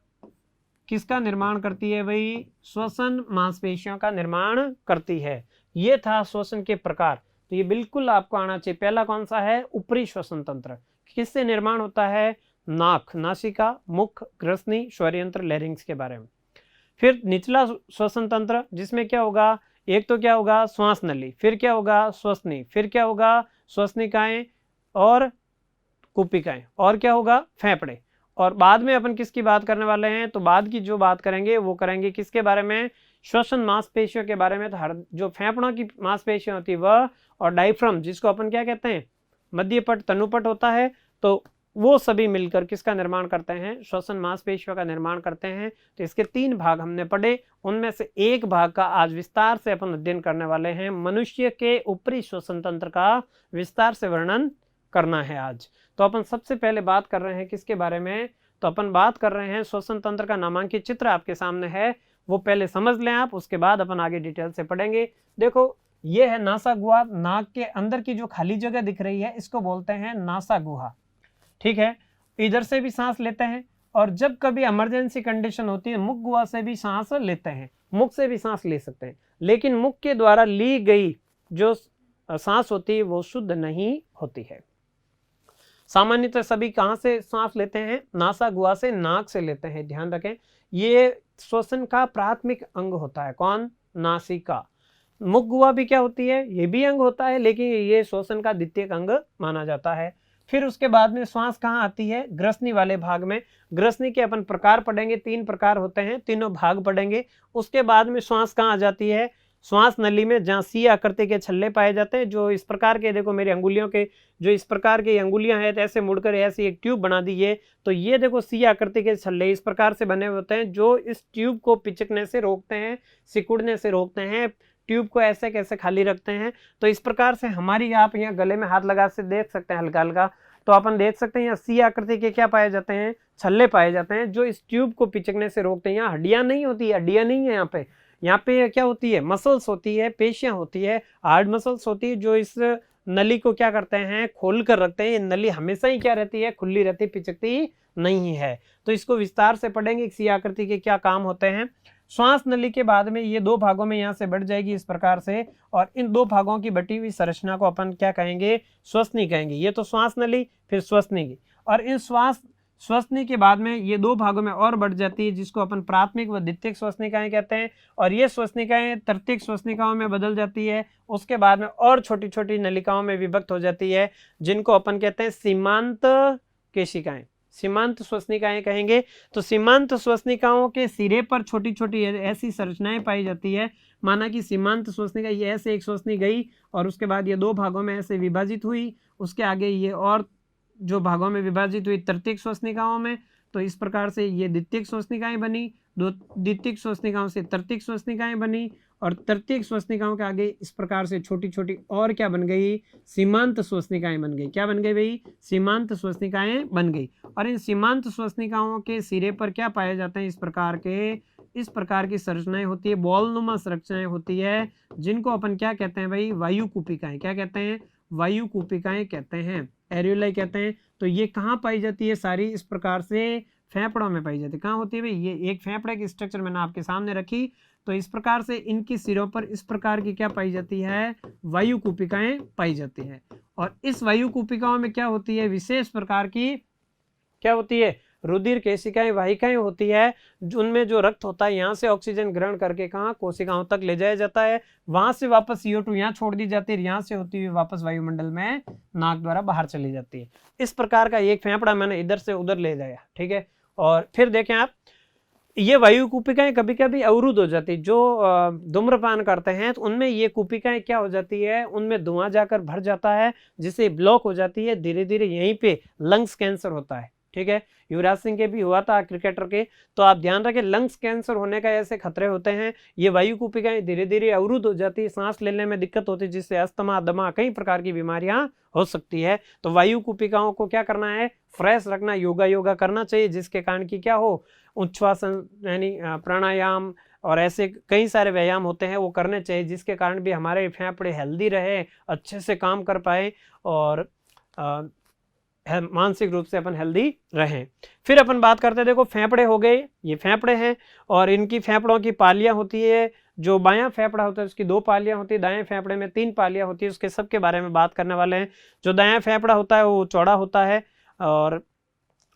किसका निर्माण करती है भाई, श्वसन मांसपेशियों का निर्माण करती है। ये था श्वसन के प्रकार। तो ये बिल्कुल आपको आना चाहिए। पहला कौन सा है, ऊपरी श्वसन तंत्र, किससे निर्माण होता है, नाक, नासिका, मुख, ग्रसनी, स्वरयंत्र, लैरिंग्स के बारे में। फिर निचला श्वसन तंत्र जिसमें क्या होगा, एक तो क्या होगा, श्वास नली, फिर क्या होगा, श्वसनी, फिर क्या होगा, श्वसनिकाएं और कुपिकाएं, और क्या होगा, फेफड़े। और बाद में अपन किसकी बात करने वाले हैं, तो बाद की जो बात करेंगे वो करेंगे किसके बारे में, श्वसन मांसपेशियों के बारे में। तो हर जो फेफड़ों की मांसपेशियां होती है वह, और डायफ्राम जिसको अपन क्या कहते हैं, मध्यपट, तनुपट होता है, तो वो सभी मिलकर किसका निर्माण करते हैं, श्वसन मांसपेशियों का निर्माण करते हैं। तो इसके 3 भाग हमने पढ़े, उनमें से एक भाग का आज विस्तार से अपन अध्ययन करने वाले हैं। मनुष्य के ऊपरी श्वसन तंत्र का विस्तार से वर्णन करना है आज। तो अपन सबसे पहले बात कर रहे हैं किसके बारे में, तो अपन बात कर रहे हैं श्वसन तंत्र का नामांकित चित्र आपके सामने है, वो पहले समझ लें आप, उसके बाद अपन आगे डिटेल से पढ़ेंगे। देखो ये है नासा गुहा, नाक के अंदर की जो खाली जगह दिख रही है इसको बोलते हैं नासा गुहा, ठीक है। इधर से भी सांस लेते हैं, और जब कभी इमरजेंसी कंडीशन होती है मुख गुहा से भी सांस लेते हैं, मुख से भी सांस ले सकते हैं, लेकिन मुख के द्वारा ली गई जो सांस होती है वो शुद्ध नहीं होती है। सामान्यतः सभी कहाँ से सांस लेते हैं, नासा गुहा से, नाक से लेते हैं, ध्यान रखें। ये श्वसन का प्राथमिक अंग होता है, कौन, नासिका। मुख गुहा भी क्या होती है, ये भी अंग होता है, लेकिन ये श्वसन का द्वितीयक अंग माना जाता है। फिर उसके बाद में श्वास कहाँ आती है, ग्रसनी वाले भाग में। ग्रसनी के अपन प्रकार पढ़ेंगे, 3 प्रकार होते हैं, तीनों भाग पढ़ेंगे। उसके बाद में श्वास कहाँ आ जाती है, श्वास नली में, जहाँ सी आकृति के छल्ले पाए जाते हैं, जो इस प्रकार के, देखो मेरी अंगुलियों के जो इस प्रकार की अंगुलियां हैं, तो ऐसे मुड़कर ऐसी एक ट्यूब बना दी है, तो ये देखो सी आकृति के छल्ले इस प्रकार से बने होते हैं, जो इस ट्यूब को पिचकने से रोकते हैं, सिकुड़ने से रोकते हैं, ट्यूब को ऐसे कैसे खाली रखते हैं। तो इस प्रकार से हमारी, आप यहाँ गले में हाथ लगा से देख सकते हैं हल्का हल्का, तो अपन देख सकते हैं यहाँ सी आकृति के क्या पाए जाते हैं, छल्ले पाए जाते हैं, जो इस ट्यूब को पिचकने से रोकते हैं। यहाँ हड्डियां नहीं होती है, हड्डियां नहीं है यहाँ पे क्या होती है, मसल्स होती है, पेशियां होती है, हार्ड मसल्स होती है, जो इस नली को क्या करते हैं, खोल कर रखते हैं। ये नली हमेशा ही क्या रहती है, खुली रहती है, पिचकती नहीं है। तो इसको विस्तार से पढ़ेंगे, सी आकृति के क्या काम होते हैं। श्वास नली के बाद में ये 2 भागों में यहाँ से बढ़ जाएगी इस प्रकार से, और इन 2 भागों की बटी हुई संरचना को अपन क्या कहेंगे, श्वसनी कहेंगे। ये तो श्वास नली, फिर श्वसनी की, और इन श्वसनी के बाद में ये 2 भागों में और बढ़ जाती है, जिसको अपन प्राथमिक व द्वितीयक श्वसनिकाएं कहते हैं, और ये श्वसनिकाएं तृतीयक श्वसनिकाओं में बदल जाती है। उसके बाद में और छोटी छोटी नलिकाओं में विभक्त हो जाती है, जिनको अपन कहते हैं सीमांत केशिकाएं, सीमांत श्वसनिकाएं कहेंगे। तो सीमांत श्वसनिकाओं के सिरे पर छोटी छोटी ऐसी संरचनाएं पाई जाती है, माना कि सीमांत श्वसनिका, ये ऐसे एक श्वसनी गई और उसके बाद ये 2 भागों में ऐसे विभाजित हुई, उसके आगे ये और जो भागों में विभाजित हुई तृतीयक श्वसनिकाओं में, तो इस प्रकार से ये द्वितीयक श्वसनिकाएं बनी, द्वितीयक श्वसनिकाओं से तृतीयक श्वसनिकाएं बनी, और तृतीयक श्वसनिकाओं के आगे इस प्रकार से छोटी छोटी और क्या बन गई, सीमांत श्वसनिकाएं बन गई। क्या बन गई भाई, सीमांत श्वसनिकाएं बन गई। और इन सीमांत श्वसनिकाओं के सिरे पर क्या पाए जाते हैं, इस प्रकार की संरचनाएं होती है, बॉलनुमा संरचनाएं होती है, जिनको अपन क्या कहते हैं भाई, वायु कूपिकाएं। क्या कहते हैं, वायु कूपिकाएं कहते हैं, एरियोलाई कहते हैं। तो ये कहाँ पाई जाती है, सारी इस प्रकार से फेफड़ों में पाई जाती है। कहाँ होती है भाई, ये एक फेफड़े की स्ट्रक्चर मैंने आपके सामने रखी, तो इस प्रकार से इनकी सिरों पर इस प्रकार की क्या पाई जाती है, वायु कूपिकाएं पाई जाती है। और इस वायु कूपिकाओं में क्या होती है, विशेष प्रकार की क्या होती है, रुधिर केशिकाएं, वाहिकाएं होती है, उनमें जो रक्त होता है यहाँ से ऑक्सीजन ग्रहण करके कहाँ, कोशिकाओं तक ले जाया जाता है, वहां से वापस CO2 यहाँ छोड़ दी जाती है, यहाँ से होती हुई वापस वायुमंडल में नाक द्वारा बाहर चली जाती है। इस प्रकार का एक फेफड़ा मैंने इधर से उधर ले जाया, ठीक है। और फिर देखें आप, ये वायु कूपिकाएं कभी कभी अवरुद्ध हो जाती है, जो धूम्रपान करते हैं तो उनमें ये कूपिकाएं क्या हो जाती है, उनमें धुआं जाकर भर जाता है, जिससे ब्लॉक हो जाती है, धीरे धीरे यहीं पे लंग्स कैंसर होता है, ठीक है। युवराज सिंह के भी हुआ था, क्रिकेटर के। तो आप ध्यान रखें, लंग्स कैंसर होने का ऐसे खतरे होते हैं, ये वायु कूपिकाएं धीरे धीरे अवरुद्ध हो जाती है, सांस लेने में दिक्कत होती है, जिससे अस्थमा, दमा, कई प्रकार की बीमारियां हो सकती है। तो वायु कूपिकाओं को क्या करना है, फ्रेश रखना, योगा करना चाहिए, जिसके कारण की क्या हो, उच्छ्वासन यानी प्राणायाम और ऐसे कई सारे व्यायाम होते हैं, वो करने चाहिए, जिसके कारण भी हमारे फेफड़े हेल्दी रहे, अच्छे से काम कर पाए, और मानसिक रूप से अपन हेल्दी रहें। फिर अपन बात करते हैं, देखो फेफड़े हो गए, ये फेफड़े हैं, और इनकी फेफड़ों की पालियां होती है। जो बायां फेफड़ा होता है उसकी 2 पालियां होती है, दाएं फेफड़े में 3 पालियां होती है, उसके सबके बारे में बात करने वाले हैं। जो दायां फेफड़ा होता है वो चौड़ा होता है, और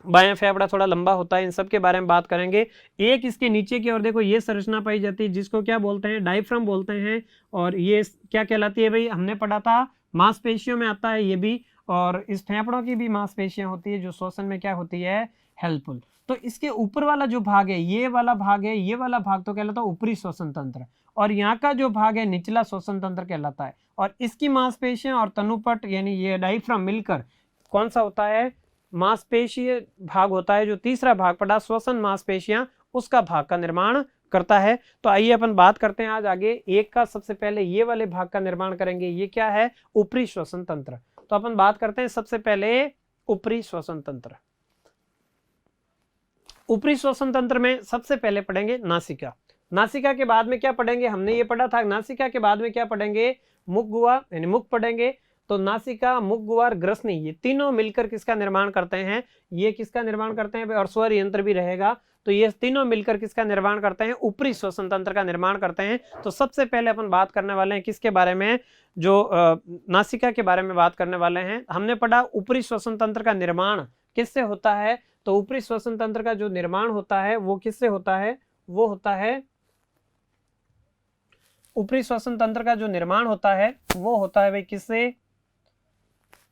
बायां फेफड़ा थोड़ा लंबा होता है, इन सब के बारे में बात करेंगे। एक इसके नीचे की ओर देखो ये संरचना पाई जाती है, जिसको क्या बोलते हैं, डायफ्राम बोलते हैं, और ये क्या कहलाती है भाई, हमने पढ़ा था, मांसपेशियों में आता है ये भी, और इस फेफड़ों की भी मांसपेशियां होती है, जो श्वसन में क्या होती है, हेल्पफुल। तो इसके ऊपर वाला जो भाग है, ये वाला भाग है, ये वाला भाग तो कहलाता है ऊपरी श्वसन तंत्र, और यहाँ का जो भाग है निचला श्वसन तंत्र कहलाता है। और इसकी मांसपेशियां और तनुपट यानी ये डायफ्राम मिलकर कौन सा होता है, मांसपेशीय भाग होता है। जो तीसरा भाग पड़ा श्वसन मांसपेशियां, उसका भाग का निर्माण करता है। तो आइए अपन बात करते हैं आज आगे एक का। सबसे पहले ये वाले भाग का निर्माण करेंगे, ये क्या है, ऊपरी श्वसन तंत्र। तो अपन बात करते हैं सबसे पहले ऊपरी श्वसन तंत्र। ऊपरी श्वसन तंत्र में सबसे पहले पढ़ेंगे नासिका। नासिका के बाद में क्या पढ़ेंगे, हमने ये पढ़ा था, नासिका के बाद में क्या पढ़ेंगे, मुख गुहा यानी मुख पढ़ेंगे। तो नासिका, मुख, गुहार, ग्रसनी, ये तीनों मिलकर किसका निर्माण करते हैं, ये किसका निर्माण करते हैं, और स्वर यंत्र भी रहेगा। तो ये तीनों मिलकर किसका निर्माण करते हैं, ऊपरी श्वसन तंत्र का निर्माण करते हैं। तो सबसे पहले अपन बात करने वाले हैं किसके बारे में, जो नासिका के बारे में बात करने वाले हैं। हमने पढ़ा ऊपरी श्वसन तंत्र का निर्माण किससे होता है, तो ऊपरी श्वसन तंत्र का जो निर्माण होता है वो किससे होता है, वो होता है ऊपरी श्वसन तंत्र का जो निर्माण होता है वो होता है भाई किससे,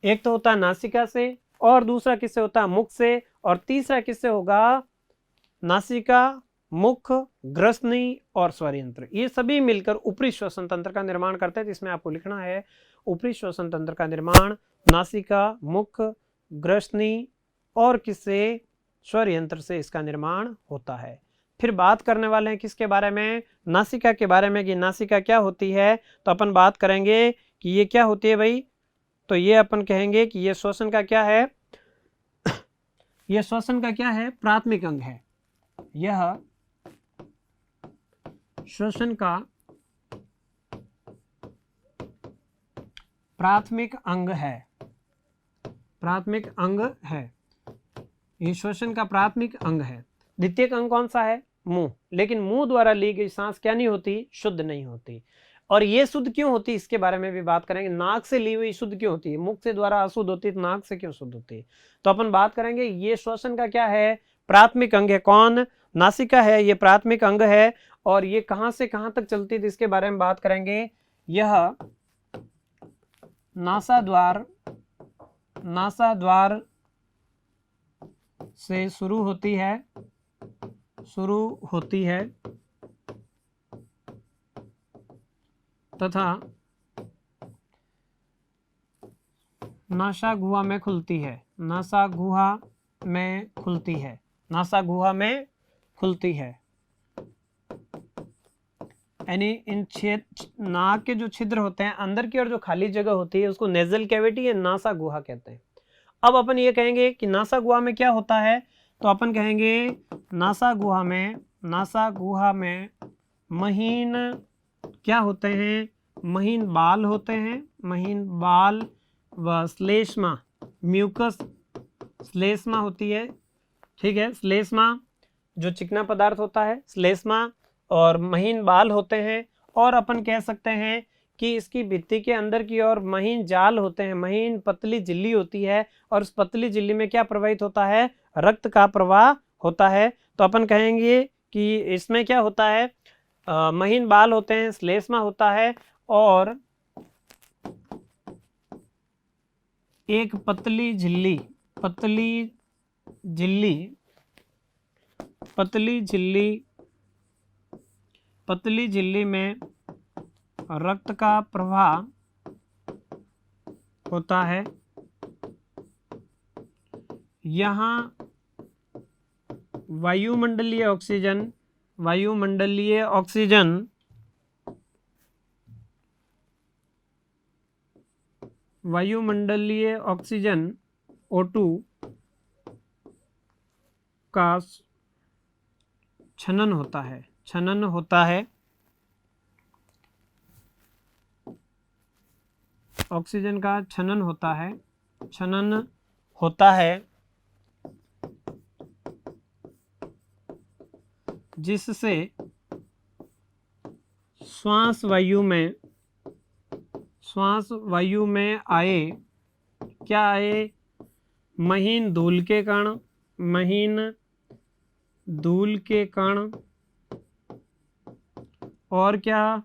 एक तो होता है नासिका से और दूसरा किससे होता है, मुख से, और तीसरा किससे होगा, नासिका, मुख, ग्रसनी और स्वर यंत्र। ये सभी मिलकर ऊपरी श्वसन तंत्र का निर्माण करते हैं। जिसमें आपको लिखना है ऊपरी श्वसन तंत्र का निर्माण नासिका, मुख, ग्रसनी और किससे, स्वर यंत्र से इसका निर्माण होता है। फिर बात करने वाले हैं किसके बारे में, नासिका के बारे में, कि नासिका क्या होती है। तो अपन बात करेंगे कि ये क्या होती है भाई, तो ये अपन कहेंगे कि ये श्वसन का क्या है, ये श्वसन का क्या है, प्राथमिक अंग है। यह श्वसन का प्राथमिक अंग है, प्राथमिक अंग है, ये श्वसन का प्राथमिक अंग है। द्वितीयक अंग कौन सा है, मुंह। लेकिन मुंह द्वारा ली गई सांस क्या नहीं होती, शुद्ध नहीं होती। और ये शुद्ध क्यों होती, इसके बारे में भी बात करेंगे। नाक से ली हुई शुद्ध क्यों होती है, मुख से द्वारा अशुद्ध होती है, तो नाक से क्यों शुद्ध होती है। तो अपन बात करेंगे ये श्वसन का क्या है, प्राथमिक अंग है। कौन, नासिका है, ये प्राथमिक अंग है। और ये कहां से कहां तक चलती है, इसके बारे में बात करेंगे। यह नासाद्वार, नासाद्वार से शुरू होती है, शुरू होती है तथा नासागुहा में खुलती है, नासागुहा में खुलती है, नासागुहा में खुलती है। यानी इन नाक के जो छिद्र होते हैं अंदर की ओर जो खाली जगह होती है उसको नेजल कैविटी या नासागुहा कहते हैं। अब अपन ये कहेंगे कि नासागुहा में क्या होता है, तो अपन कहेंगे नासागुहा में, नासागुहा में महीन क्या होते हैं, महीन बाल होते हैं, महीन बाल व श्लेष्मा, म्यूकस श्लेष्मा होती है। ठीक है, श्लेष्मा जो चिकना पदार्थ होता है, श्लेष्मा और महीन बाल होते हैं। और अपन कह सकते हैं कि इसकी भित्ति के अंदर की ओर महीन जाल होते हैं, महीन पतली झिल्ली होती है। और उस पतली झिल्ली में क्या प्रवाहित होता है, रक्त का प्रवाह होता है। तो अपन कहेंगे कि इसमें क्या होता है, महीन बाल होते हैं, श्लेष्मा होता है और एक पतली झिल्ली, पतली झिल्ली, पतली झिल्ली, पतली झिल्ली में रक्त का प्रवाह होता है। यहाँ वायुमंडलीय ऑक्सीजन, वायुमंडलीय ऑक्सीजन वायुमंडलीय ऑक्सीजन O2 का छनन होता है, छनन होता है। ऑक्सीजन का छनन होता है, छनन होता है, जिससे श्वास वायु में, श्वास वायु में आए, क्या आए, महीन धूल के कण, महीन धूल के कण और क्या,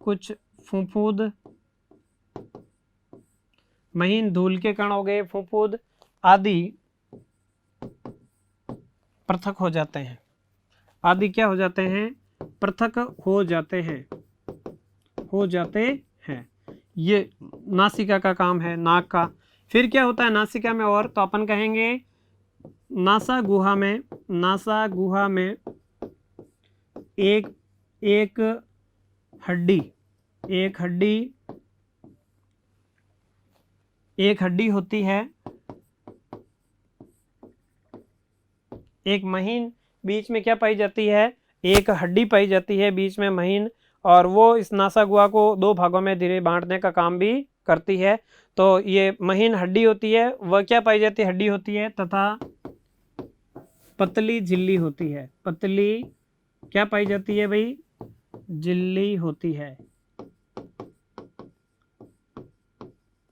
कुछ फुफुद, महीन धूल के कण हो गए, फुफुद आदि पृथक हो जाते हैं, आदि क्या हो जाते हैं, पृथक हो जाते हैं, हो जाते हैं। ये नासिका का काम है, नाक का। फिर क्या होता है नासिका में और, तो अपन कहेंगे नासागुहा में, नासागुहा में एक एक हड्डी, एक हड्डी, एक हड्डी होती है, एक महीन बीच में क्या पाई जाती है, एक हड्डी पाई जाती है बीच में महीन, और वो इस नासागुहा को दो भागों में धीरे बांटने का काम भी करती है। तो ये महीन हड्डी होती है, वह क्या पाई जाती है, हड्डी होती है, तथा पतली झिल्ली होती है, पतली क्या पाई जाती है भाई, झिल्ली होती है।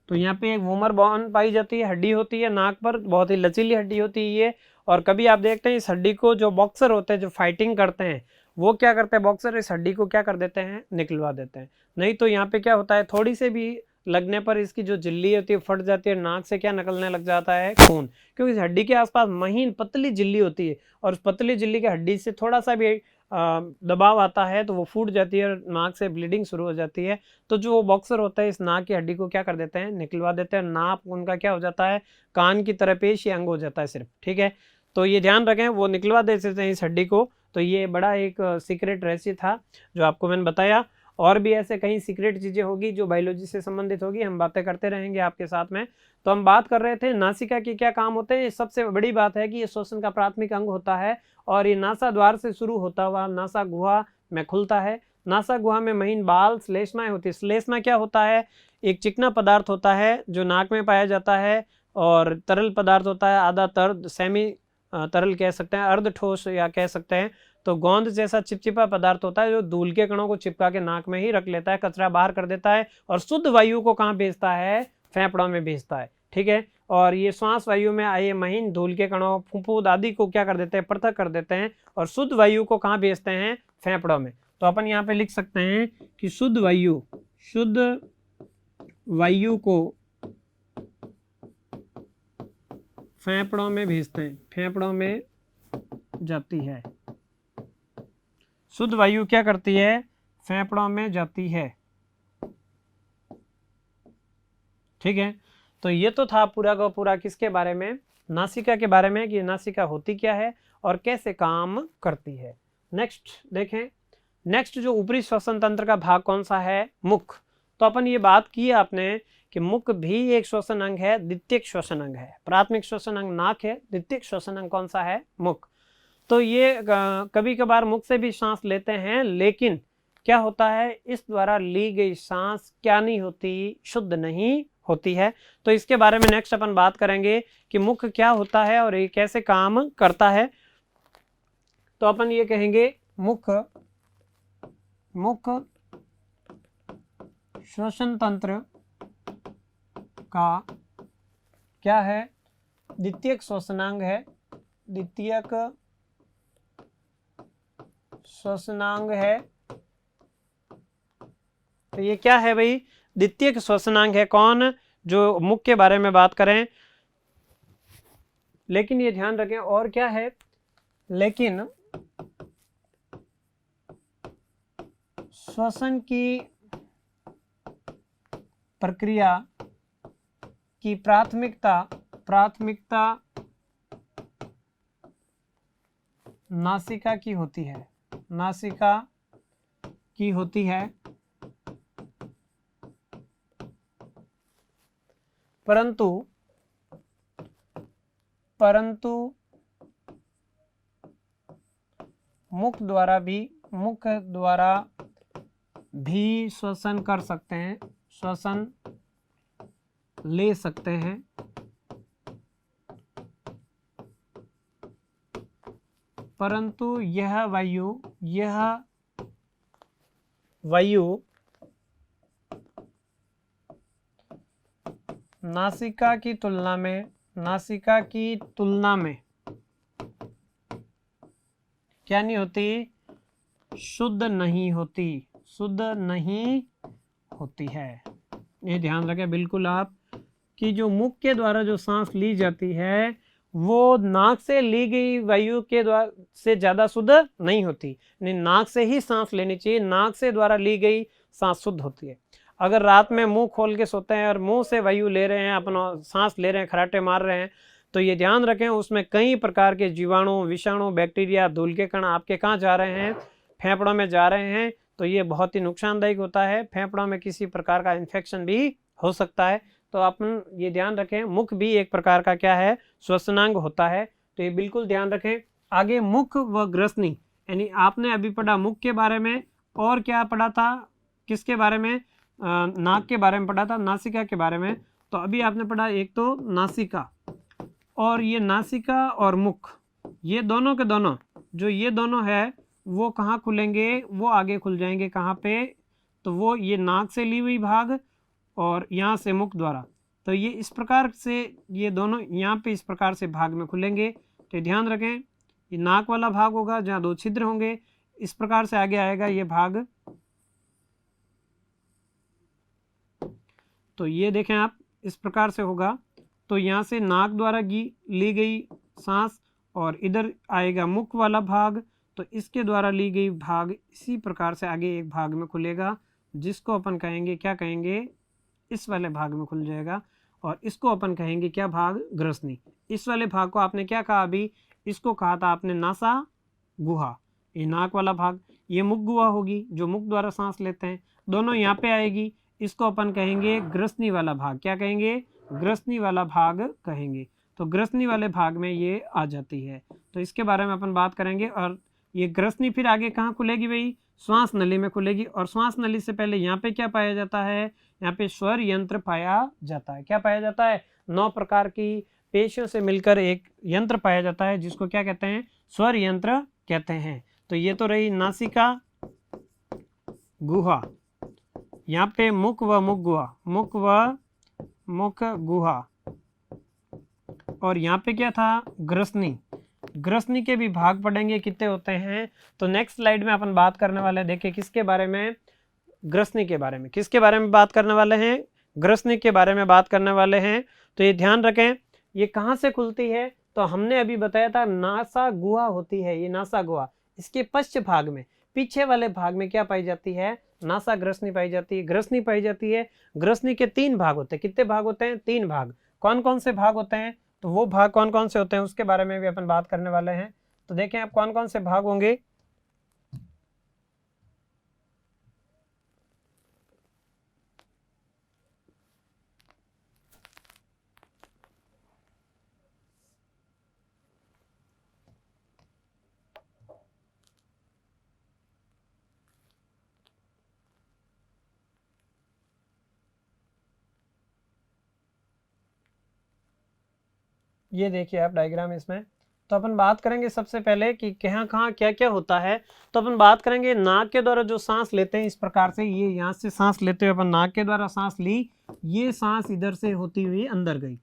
तो यहाँ पे एक वूमर बोन पाई जाती है, हड्डी होती है नाक पर, बहुत ही लचीली हड्डी होती है ये। और कभी आप देखते हैं इस हड्डी को जो बॉक्सर होते हैं, जो फाइटिंग करते हैं, वो क्या करते हैं, बॉक्सर इस हड्डी को क्या कर देते हैं, निकलवा देते हैं। नहीं तो यहाँ पे क्या होता है, थोड़ी से भी लगने पर इसकी जो झिल्ली होती है फट जाती है, नाक से क्या निकलने लग जाता है, खून। क्योंकि इस हड्डी के आसपास महीन पतली झिल्ली होती है और उस पतली झिल्ली के हड्डी से थोड़ा सा भी दबाव आता है तो वो फूट जाती है और नाक से ब्लीडिंग शुरू हो जाती है। तो जो बॉक्सर होता है इस नाक की हड्डी को क्या कर देते हैं, निकलवा देते हैं। नाक उनका क्या हो जाता है, कान की तरह पेश ही अंग हो जाता है सिर्फ, ठीक है। तो ये ध्यान रखें, वो निकलवा देते हैं इस हड्डी को। तो ये बड़ा एक सीक्रेट रहस्य था जो आपको मैंने बताया। और भी ऐसे कई सीक्रेट चीज़ें होगी जो बायोलॉजी से संबंधित होगी, हम बातें करते रहेंगे आपके साथ में। तो हम बात कर रहे थे नासिका के क्या काम होते हैं। सबसे बड़ी बात है कि ये श्वसन का प्राथमिक अंग होता है और ये नासा द्वार से शुरू होता हुआ नासा गुहा में खुलता है। नासा गुहा में महीन बाल श्लेष्माएं होती है। श्लेष्मा क्या होता है, एक चिकना पदार्थ होता है जो नाक में पाया जाता है और तरल पदार्थ होता है, आधा तरल सेमी तरल कह सकते हैं, अर्ध ठोस या कह सकते हैं। तो गोंद जैसा चिपचिपा पदार्थ होता है जो धूल के कणों को चिपका के नाक में ही रख लेता है, कचरा बाहर कर देता है और शुद्ध वायु को कहाँ भेजता है, फेफड़ों में भेजता है, ठीक है। और ये श्वास वायु में आए महीन धूल के कणों, फुफूंद आदि को क्या कर देते हैं, पृथक कर देते हैं और शुद्ध वायु को कहाँ भेजते हैं, फेफड़ों में। तो अपन यहाँ पे लिख सकते हैं कि शुद्ध वायु को फेफड़ों में भेजते हैं, फेफड़ों में जाती है। शुद्ध वायु क्या करती है, फेफड़ों में जाती है, ठीक है। तो ये तो था पूरा का पूरा किसके बारे में, नासिका के बारे में, कि नासिका होती क्या है और कैसे काम करती है। नेक्स्ट देखें, नेक्स्ट जो ऊपरी श्वसन तंत्र का भाग कौन सा है, मुख। तो अपन ये बात की आपने कि मुख भी एक श्वसन अंग है, द्वितीयक श्वसन अंग है। प्राथमिक श्वसन अंग नाक है, द्वितीयक श्वसन अंग कौन सा है, मुख। तो ये कभी कभार मुख से भी सांस लेते हैं, लेकिन क्या होता है, इस द्वारा ली गई सांस क्या नहीं होती, शुद्ध नहीं होती है। तो इसके बारे में नेक्स्ट अपन बात करेंगे कि मुख क्या होता है और ये कैसे काम करता है। तो अपन ये कहेंगे मुख श्वसन तंत्र का क्या है, द्वितीयक श्वसनांग है, द्वितीयक श्वसनांग है। तो ये क्या है भाई, द्वितीयक श्वसनांग है। कौन, जो मुख के बारे में बात करें। लेकिन ये ध्यान रखें और क्या है, लेकिन श्वसन की प्रक्रिया की प्राथमिकता नासिका की होती है, नासिका की होती है। परंतु मुख द्वारा भी श्वसन कर सकते हैं, श्वसन ले सकते हैं। परंतु यह वायु नासिका की तुलना में क्या नहीं होती, शुद्ध नहीं होती है। ये ध्यान रखें बिल्कुल आप कि जो मुख के द्वारा जो सांस ली जाती है वो नाक से ली गई वायु के द्वारा से ज्यादा शुद्ध नहीं होती। नाक से ही सांस लेनी चाहिए, नाक से द्वारा ली गई सांस शुद्ध होती है। अगर रात में मुंह खोल के सोते हैं और मुंह से वायु ले रहे हैं, अपना सांस ले रहे हैं, खराटे मार रहे हैं, तो ये ध्यान रखें उसमें कई प्रकार के जीवाणु, विषाणु, बैक्टीरिया, धूल के कण आपके कहाँ जा रहे हैं, फेफड़ों में जा रहे हैं। तो ये बहुत ही नुकसानदायक होता है, फेफड़ों में किसी प्रकार का इन्फेक्शन भी हो सकता है। तो अपन ये ध्यान रखें, मुख भी एक प्रकार का क्या है, श्वसनांग होता है। तो ये बिल्कुल ध्यान रखें। आगे मुख व ग्रसनी, यानी आपने अभी पढ़ा मुख के बारे में और क्या पढ़ा था, किसके बारे में, नाक के बारे में पढ़ा था, नासिका के बारे में। तो अभी आपने पढ़ा एक तो नासिका, और ये नासिका और मुख ये दोनों के दोनों जो ये दोनों है वो कहाँ खुलेंगे, वो आगे खुल जाएंगे कहाँ पे, तो वो ये नाक से ली हुई भाग और यहाँ से मुख द्वारा। तो ये इस प्रकार से ये दोनों यहाँ पे इस प्रकार से भाग में खुलेंगे। तो ध्यान रखें ये नाक वाला भाग होगा जहाँ दो छिद्र होंगे, इस प्रकार से आगे आएगा ये भाग। तो ये देखें आप, इस प्रकार से होगा। तो यहाँ से नाक द्वारा ली गई सांस और इधर आएगा मुख वाला भाग, तो इसके द्वारा ली गई भाग इसी प्रकार से आगे एक भाग में खुलेगा, जिसको अपन कहेंगे, क्या कहेंगे, इस वाले भाग में खुल जाएगा। और इसको अपन कहेंगे क्या भाग, ग्रसनी। इस वाले भाग को आपने क्या कहा अभी, इसको कहा था आपने नासा गुहा, ये नाक वाला भाग। ये मुख गुहा होगी जो मुख द्वारा सांस लेते हैं, दोनों यहाँ पे आएगी। इसको अपन कहेंगे ग्रसनी वाला भाग। क्या कहेंगे, ग्रसनी वाला भाग कहेंगे। तो ग्रसनी वाले भाग में ये आ जाती है, तो इसके बारे में अपन बात करेंगे। और ये ग्रसनी फिर आगे कहाँ खुलेगी भाई, श्वास नली में खुलेगी। और श्वास नली से पहले यहाँ पे क्या पाया जाता है, यहाँ पे स्वर यंत्र पाया जाता है। क्या पाया जाता है, 9 प्रकार की पेशियों से मिलकर एक यंत्र पाया जाता है, जिसको क्या कहते हैं, स्वर यंत्र कहते हैं। तो ये तो रही नासिका गुहा, यहाँ पे मुख व मुख गुहा, मुख व मुख गुहा। और यहाँ पे क्या था, ग्रसनी। ग्रसनी के भी भाग पढ़ेंगे कितने होते हैं। तो नेक्स्ट स्लाइड में अपन बात करने वाले हैं, देखिए किसके बारे में, ग्रसनी के बारे में। किसके बारे में बात करने वाले हैं, ग्रसनी के बारे में बात करने वाले हैं। तो ये ध्यान रखें, ये कहाँ से खुलती है, तो हमने अभी बताया था नासा गुहा होती है, ये नासा गुहा। इसके पश्च भाग में, पीछे वाले भाग में क्या पाई जाती है, नासा ग्रसनी पाई जाती है, ग्रसनी पाई जाती है। ग्रसनी के 3 भाग होते हैं। कितने भाग होते हैं, 3 भाग। कौन कौन से भाग होते हैं, तो वो भाग कौन कौन से होते हैं उसके बारे में भी अपन बात करने वाले हैं। तो देखें आप कौन कौन से भाग होंगे। ये देखिए आप डायग्राम इसमें। तो अपन बात करेंगे सबसे पहले कि कहाँ कहाँ क्या क्या होता है। तो अपन बात करेंगे नाक के द्वारा जो सांस लेते हैं, इस प्रकार से ये यहाँ से सांस लेते हुए अपन नाक के द्वारा सांस ली, ये सांस इधर से होती हुई अंदर गई,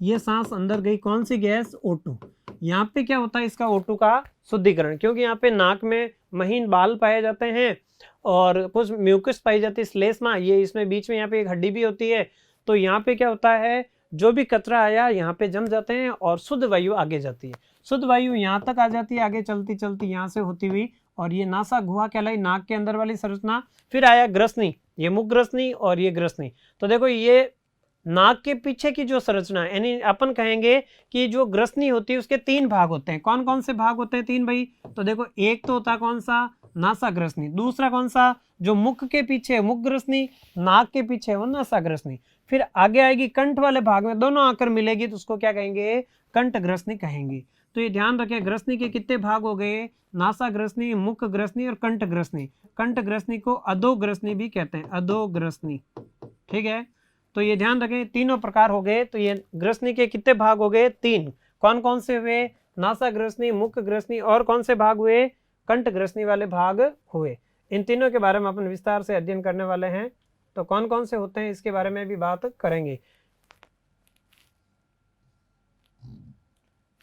ये सांस अंदर गई, कौन सी गैस, O2। यहाँ पे क्या होता है, इसका O2 का शुद्धिकरण, क्योंकि यहाँ पे नाक में महीन बाल पाए जाते हैं और कुछ म्यूकस पाई जाती है, श्लेष्मा, ये इसमें बीच में यहाँ पे एक हड्डी भी होती है। तो यहाँ पे क्या होता है, जो भी कचरा आया यहाँ पे जम जाते हैं और शुद्ध वायु आगे जाती है। शुद्ध वायु यहाँ तक आ जाती है, आगे चलती चलती यहाँ से होती हुई, और ये नासा गुहा कहलाई, नाक के अंदर वाली संरचना। फिर आया ग्रसनी, ये मुख ग्रसनी और ये ग्रसनी। तो देखो ये नाक के पीछे की जो संरचना है, यानी अपन कहेंगे कि जो ग्रसनी होती है उसके 3 भाग होते हैं। कौन कौन से भाग होते हैं, 3 भाई। तो देखो एक तो होता है कौन सा, नासा ग्रसनी। दूसरा कौन सा, जो मुख के पीछे मुख ग्रसनी, नाक के पीछे वो नासा ग्रसनी। फिर आगे आएगी कंठ वाले भाग में, दोनों आकर मिलेगी तो उसको क्या कहेंगे, कंठ ग्रसनी कहेंगे। तो ये ध्यान रखें, ग्रसनी के कितने भाग हो गए, नासा ग्रसनी, मुख ग्रसनी और कंठ ग्रसनी। कंठ ग्रसनी को अधोग्रसनी भी कहते हैं, अधोग्रसनी, ठीक है। तो ये ध्यान रखें, तीनों प्रकार हो गए। तो ये ग्रसनी के कितने भाग हो गए, 3। कौन कौन से हुए, नासा ग्रसनी, मुख ग्रसनी और कौन से भाग हुए, कंठ ग्रसनी वाले भाग हुए। इन तीनों के बारे में अपन विस्तार से अध्ययन करने वाले हैं। तो कौन कौन से होते हैं इसके बारे में भी बात करेंगे।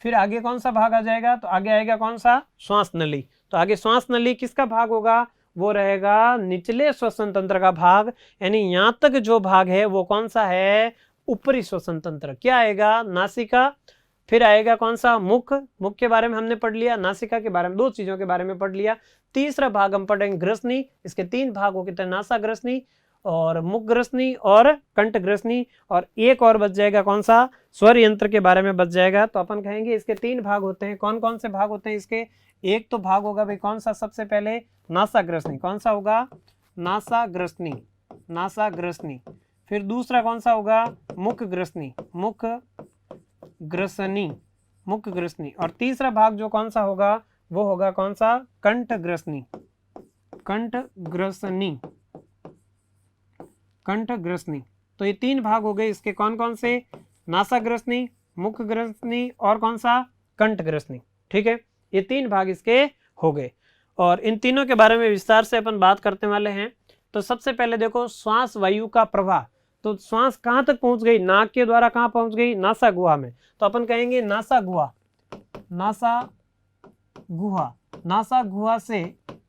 फिर आगे कौन सा भाग आ जाएगा, तो आगे आएगा कौन सा, श्वास नली। तो आगे श्वास नली किसका भाग होगा, वो रहेगा निचले श्वसन तंत्र का भाग, यानी यहाँ तक जो भाग है वो कौन सा है, ऊपरी श्वसन तंत्र। क्या आएगा, नासिका। फिर आएगा कौन सा, मुख। मुख के बारे में हमने पढ़ लिया, नासिका के बारे में 2 चीजों के बारे में पढ़ लिया। तीसरा भाग हम पढ़ेंगे ग्रसनी, इसके 3 भाग हो गए, नासा ग्रसनी और मुख ग्रसनी और कंठ ग्रसनी। और एक और बच जाएगा कौन सा, स्वर यंत्र के बारे में बच जाएगा। तो अपन कहेंगे इसके 3 भाग होते हैं। कौन कौन से भाग होते हैं इसके, एक तो भाग होगा भाई कौन सा, सबसे पहले नासा ग्रसनी। कौन सा होगा, नासा ग्रसनी, नासा ग्रसनी। फिर दूसरा कौन सा होगा, मुख ग्रसनी, मुख ग्रसनी, मुख ग्रसनी। और तीसरा भाग जो कौन सा होगा वो होगा कौन सा, कंठ ग्रसनी, कंठ ग्रसनी, कंठ ग्रसनी। तो ये 3 भाग हो गए इसके, कौन कौन से, नासा ग्रसनी, मुख ग्रसनी और कौन सा, कंठ ग्रसनी, ठीक है। ये 3 भाग इसके हो गए और इन तीनों के बारे में विस्तार से अपन बात करने वाले हैं। तो सबसे पहले देखो श्वास वायु का प्रवाह। तो श्वास कहाँ तक पहुंच गई, नाक के द्वारा कहाँ पहुंच गई, नासा गुहा में। तो अपन कहेंगे नासा गुहा, नासा गुहा। नासा गुहा से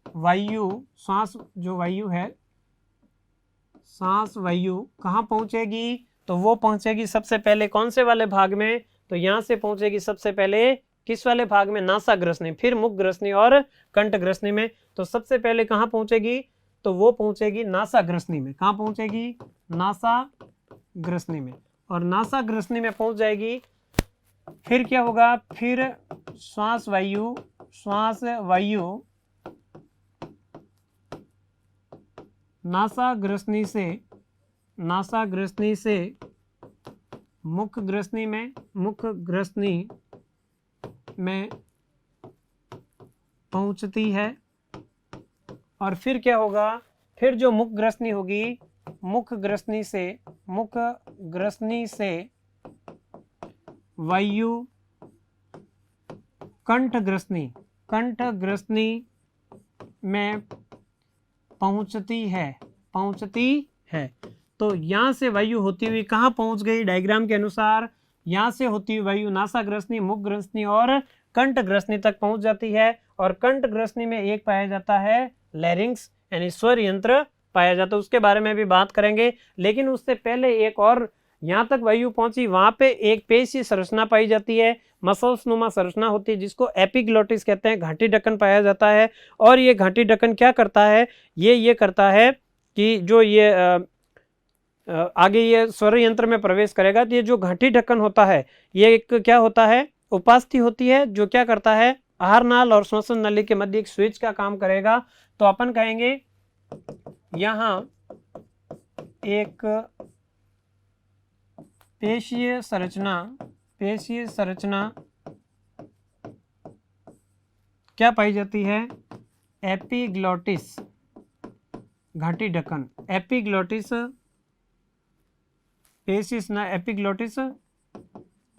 वायु, श्वास जो वायु है, सांस वायु कहाँ पहुंचेगी? तो वो पहुंचेगी सबसे पहले कौन से वाले भाग में? तो यहाँ से पहुंचेगी सबसे पहले किस वाले भाग में? नासा ग्रसनी, फिर मुख ग्रसनी और कंठ ग्रसनी में। तो सबसे पहले कहाँ पहुंचेगी? तो वो पहुंचेगी नासा ग्रसनी में। कहाँ पहुंचेगी? नासा ग्रसनी में। और नासा ग्रसनी में पहुंच जाएगी, फिर क्या होगा? फिर श्वास वायु नासा ग्रसनी से मुख ग्रसनी में पहुंचती है। और फिर क्या होगा? फिर जो मुख ग्रसनी होगी, मुख ग्रसनी से वायु कंठ ग्रसनी में पहुंचती है। तो यहाँ से वायु होती हुई कहाँ पहुंच गई? डायग्राम के अनुसार यहाँ से होती हुई वायु नासा ग्रसनी, मुख ग्रसनी और कंठ ग्रसनी तक पहुंच जाती है। और कंठ ग्रसनी में एक पाया जाता है लैरिंक्स यानी स्वर यंत्र पाया जाता है, उसके बारे में भी बात करेंगे। लेकिन उससे पहले एक और, यहाँ तक वायु पहुंची, वहां पे एक पेशी संरचना पाई जाती है, मसल्स नुमा संरचना होती है जिसको एपिग्लोटिस कहते हैं। घाटी ढक्कन पाया जाता है। और ये घाटी ढक्कन क्या करता है? ये करता है कि जो ये आगे ये स्वर यंत्र में प्रवेश करेगा, तो ये जो घाटी ढक्कन होता है ये एक क्या होता है? उपास्थि होती है, जो क्या करता है? आहार नाल और श्वसन नली के मध्य एक स्विच का काम करेगा। तो अपन कहेंगे यहाँ एक पेशीय संरचना क्या पाई जाती है? एपिग्लोटिस, घाटी ढक्कन, एपिग्लोटिस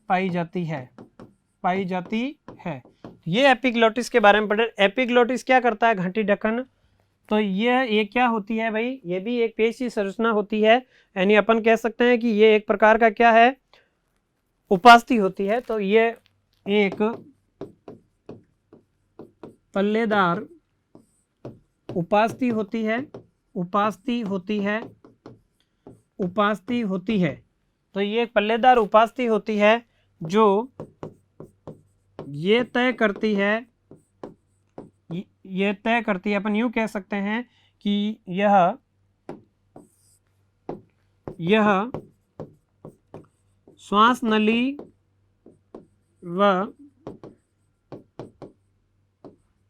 पाई जाती है। ये एपिग्लोटिस के बारे में पढ़े। एपिग्लोटिस क्या करता है? घाटी ढक्कन। तो ये क्या होती है भाई? ये भी एक पेशी संरचना होती है, यानी अपन कह सकते हैं कि ये एक प्रकार का क्या है? उपास्थि होती है। तो ये एक पल्लेदार उपास्थि होती है। तो ये एक पल्लेदार उपास्थि होती है जो ये तय करती है, अपन यूं कह सकते हैं कि यह श्वास नली व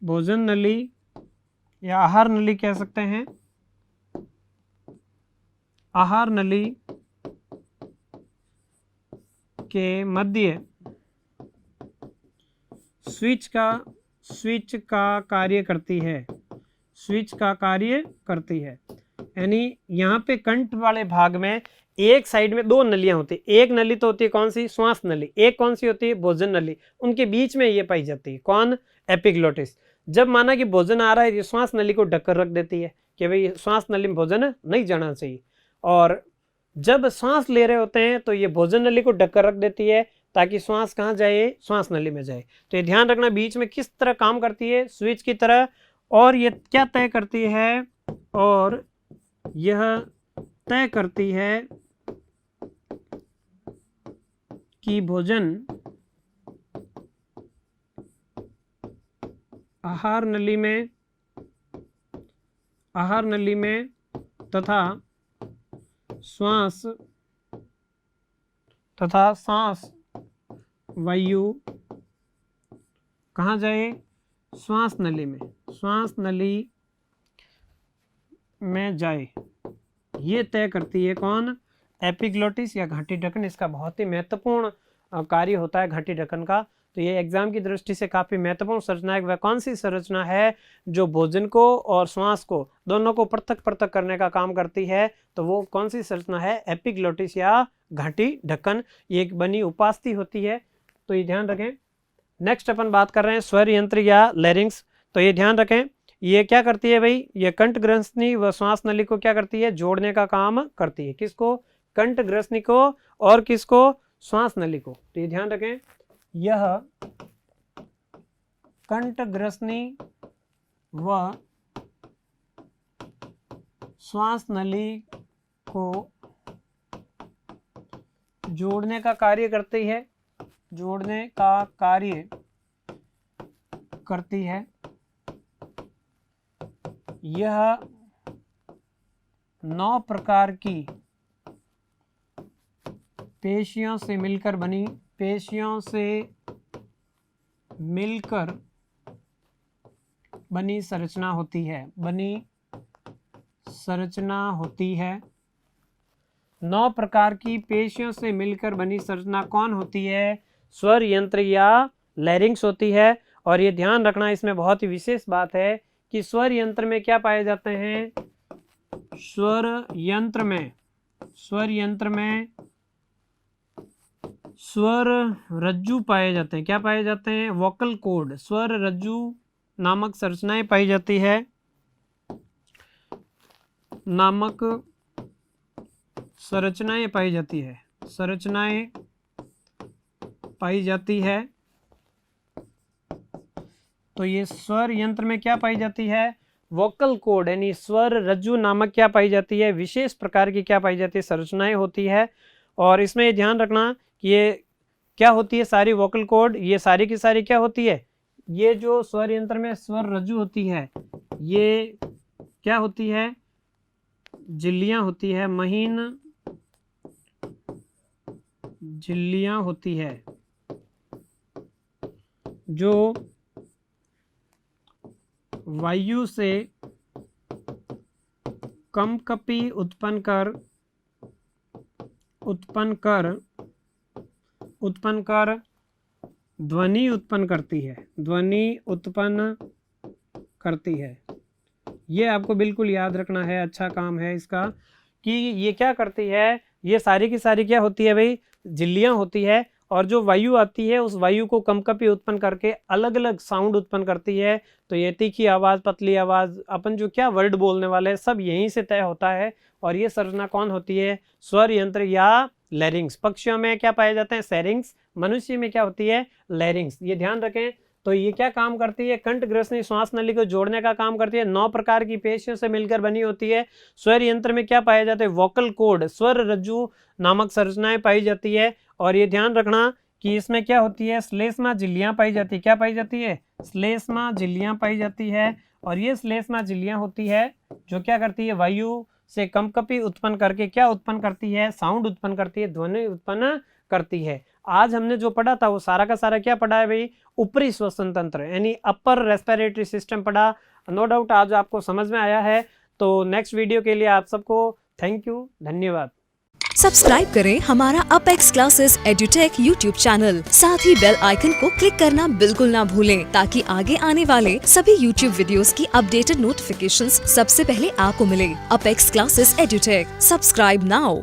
भोजन नली या आहार नली कह सकते हैं, आहार नली के मध्य स्विच का कार्य करती है। यानी यहाँ पे कंठ वाले भाग में एक साइड में दो नलियां होती है। एक नली तो होती है कौन सी? श्वास नली। एक कौन सी होती है? भोजन नली। उनके बीच में ये पाई जाती है कौन? एपिग्लोटिस। जब माना कि भोजन आ रहा है, ये श्वास नली को ढककर रख देती है कि भाई श्वास नली में भोजन नहीं जाना चाहिए। और जब सांस ले रहे होते हैं तो ये भोजन नली को ढककर रख देती है ताकि श्वास कहाँ जाए? श्वास नली में जाए। तो ये ध्यान रखना बीच में किस तरह काम करती है? स्विच की तरह। और ये क्या तय करती है? और यह तय करती है कि भोजन आहार नली में तथा सांस वायु कहाँ जाए? श्वास नली में जाए। ये तय करती है कौन? एपिग्लोटिस या घाटी ढक्कन। इसका बहुत ही महत्वपूर्ण कार्य होता है घाटी ढक्कन का। तो ये एग्जाम की दृष्टि से काफी महत्वपूर्ण संरचना है। वह कौन सी संरचना है जो भोजन को और श्वास को दोनों को पृथक करने का काम करती है? तो वो कौन सी संरचना है? एपिग्लोटिस या घाटी ढक्कन। ये एक बनी उपास्थि होती है। तो ये ध्यान रखें। नेक्स्ट अपन बात कर रहे हैं स्वर यंत्र या लैरिंक्स। तो ये ध्यान रखें, ये क्या करती है भाई? ये कंठ ग्रसनी व श्वास नली को क्या करती है? जोड़ने का काम करती है। किसको? कंठ ग्रसनी को। और किसको? श्वास नली को। तो ये ध्यान रखें, यह कंठ ग्रसनी व श्वास नली को जोड़ने का कार्य करती है, जोड़ने का कार्य करती है। यह 9 प्रकार की पेशियों से मिलकर बनी, पेशियों से मिलकर बनी संरचना होती है, बनी संरचना होती है। 9 प्रकार की पेशियों से मिलकर बनी संरचना कौन होती है? स्वर यंत्र या लैरिंक्स होती है। और ये ध्यान रखना, इसमें बहुत ही विशेष बात है कि स्वर यंत्र में क्या पाए जाते हैं? स्वर यंत्र में स्वर रज्जु पाए जाते हैं। क्या पाए जाते हैं? वोकल कॉर्ड, स्वर रज्जु नामक संरचनाएं पाई जाती है, नामक संरचनाएं पाई जाती है, संरचनाएं पाई जाती है। तो ये स्वर यंत्र में क्या पाई जाती है? वोकल कॉर्ड यानी स्वर रज्जु नामक क्या पाई जाती है? विशेष प्रकार की क्या पाई जाती है? संरचनाएं होती है। और इसमें ये ध्यान रखना कि ये क्या होती है? सारी वोकल कॉर्ड, ये सारी की सारी क्या होती है? ये जो स्वर यंत्र में स्वर रज्जु होती है, ये क्या होती है? झिल्लियां होती है, महीन झिल्लियां होती है, जो वायु से कंपकपी उत्पन्न कर ध्वनि उत्पन्न करती है, ध्वनि उत्पन्न करती है। ये आपको बिल्कुल याद रखना है, अच्छा काम है इसका कि ये क्या करती है? ये सारी की सारी क्या होती है भाई? झिल्लियां होती है। और जो वायु आती है उस वायु को कंपकपी उत्पन्न करके अलग अलग साउंड उत्पन्न करती है। तो ये तीखी आवाज़, पतली आवाज़, अपन जो क्या वर्ड बोलने वाले हैं सब यहीं से तय होता है। और ये संरचना कौन होती है? स्वर यंत्र या लैरिंक्स। पक्षियों में क्या पाए जाते हैं? सैरिंक्स। मनुष्य में क्या होती है? लैरिंक्स। ये ध्यान रखें। तो ये क्या काम करती है? कंठ ग्रसनी श्वास नली को जोड़ने का काम करती है। 9 प्रकार की पेशियों से मिलकर बनी होती है। स्वर यंत्र में क्या पाया जाता है? वोकल कॉर्ड, स्वर रज्जु नामक संरचनाएं पाई जाती है। और ये ध्यान रखना कि इसमें क्या होती है? श्लेष्मा झिल्लियां पाई जाती है। क्या पाई जाती है? श्लेष्मा झिल्लियां पाई जाती है। और ये श्लेष्मा झिल्लियां होती है जो क्या करती है? वायु से कंपकपी उत्पन्न करके क्या उत्पन्न करती है? साउंड उत्पन्न करती है, ध्वनि उत्पन्न करती है। आज हमने जो पढ़ा था वो सारा का सारा क्या पढ़ा है भाई? ऊपरी श्वसन तंत्र यानी अपर रेस्पिरेटरी सिस्टम पढ़ा। नो डाउट आज आपको समझ में आया है। तो नेक्स्ट वीडियो के लिए आप सबको थैंक यू, धन्यवाद। सब्सक्राइब करें हमारा apex classes edutech YouTube channel, साथ ही बेल आइकन को क्लिक करना बिल्कुल ना भूलें ताकि आगे आने वाले सभी यूट्यूब वीडियोस की अपडेटेड नोटिफिकेशंस सबसे पहले आपको मिले। Apex classes edutech, subscribe now.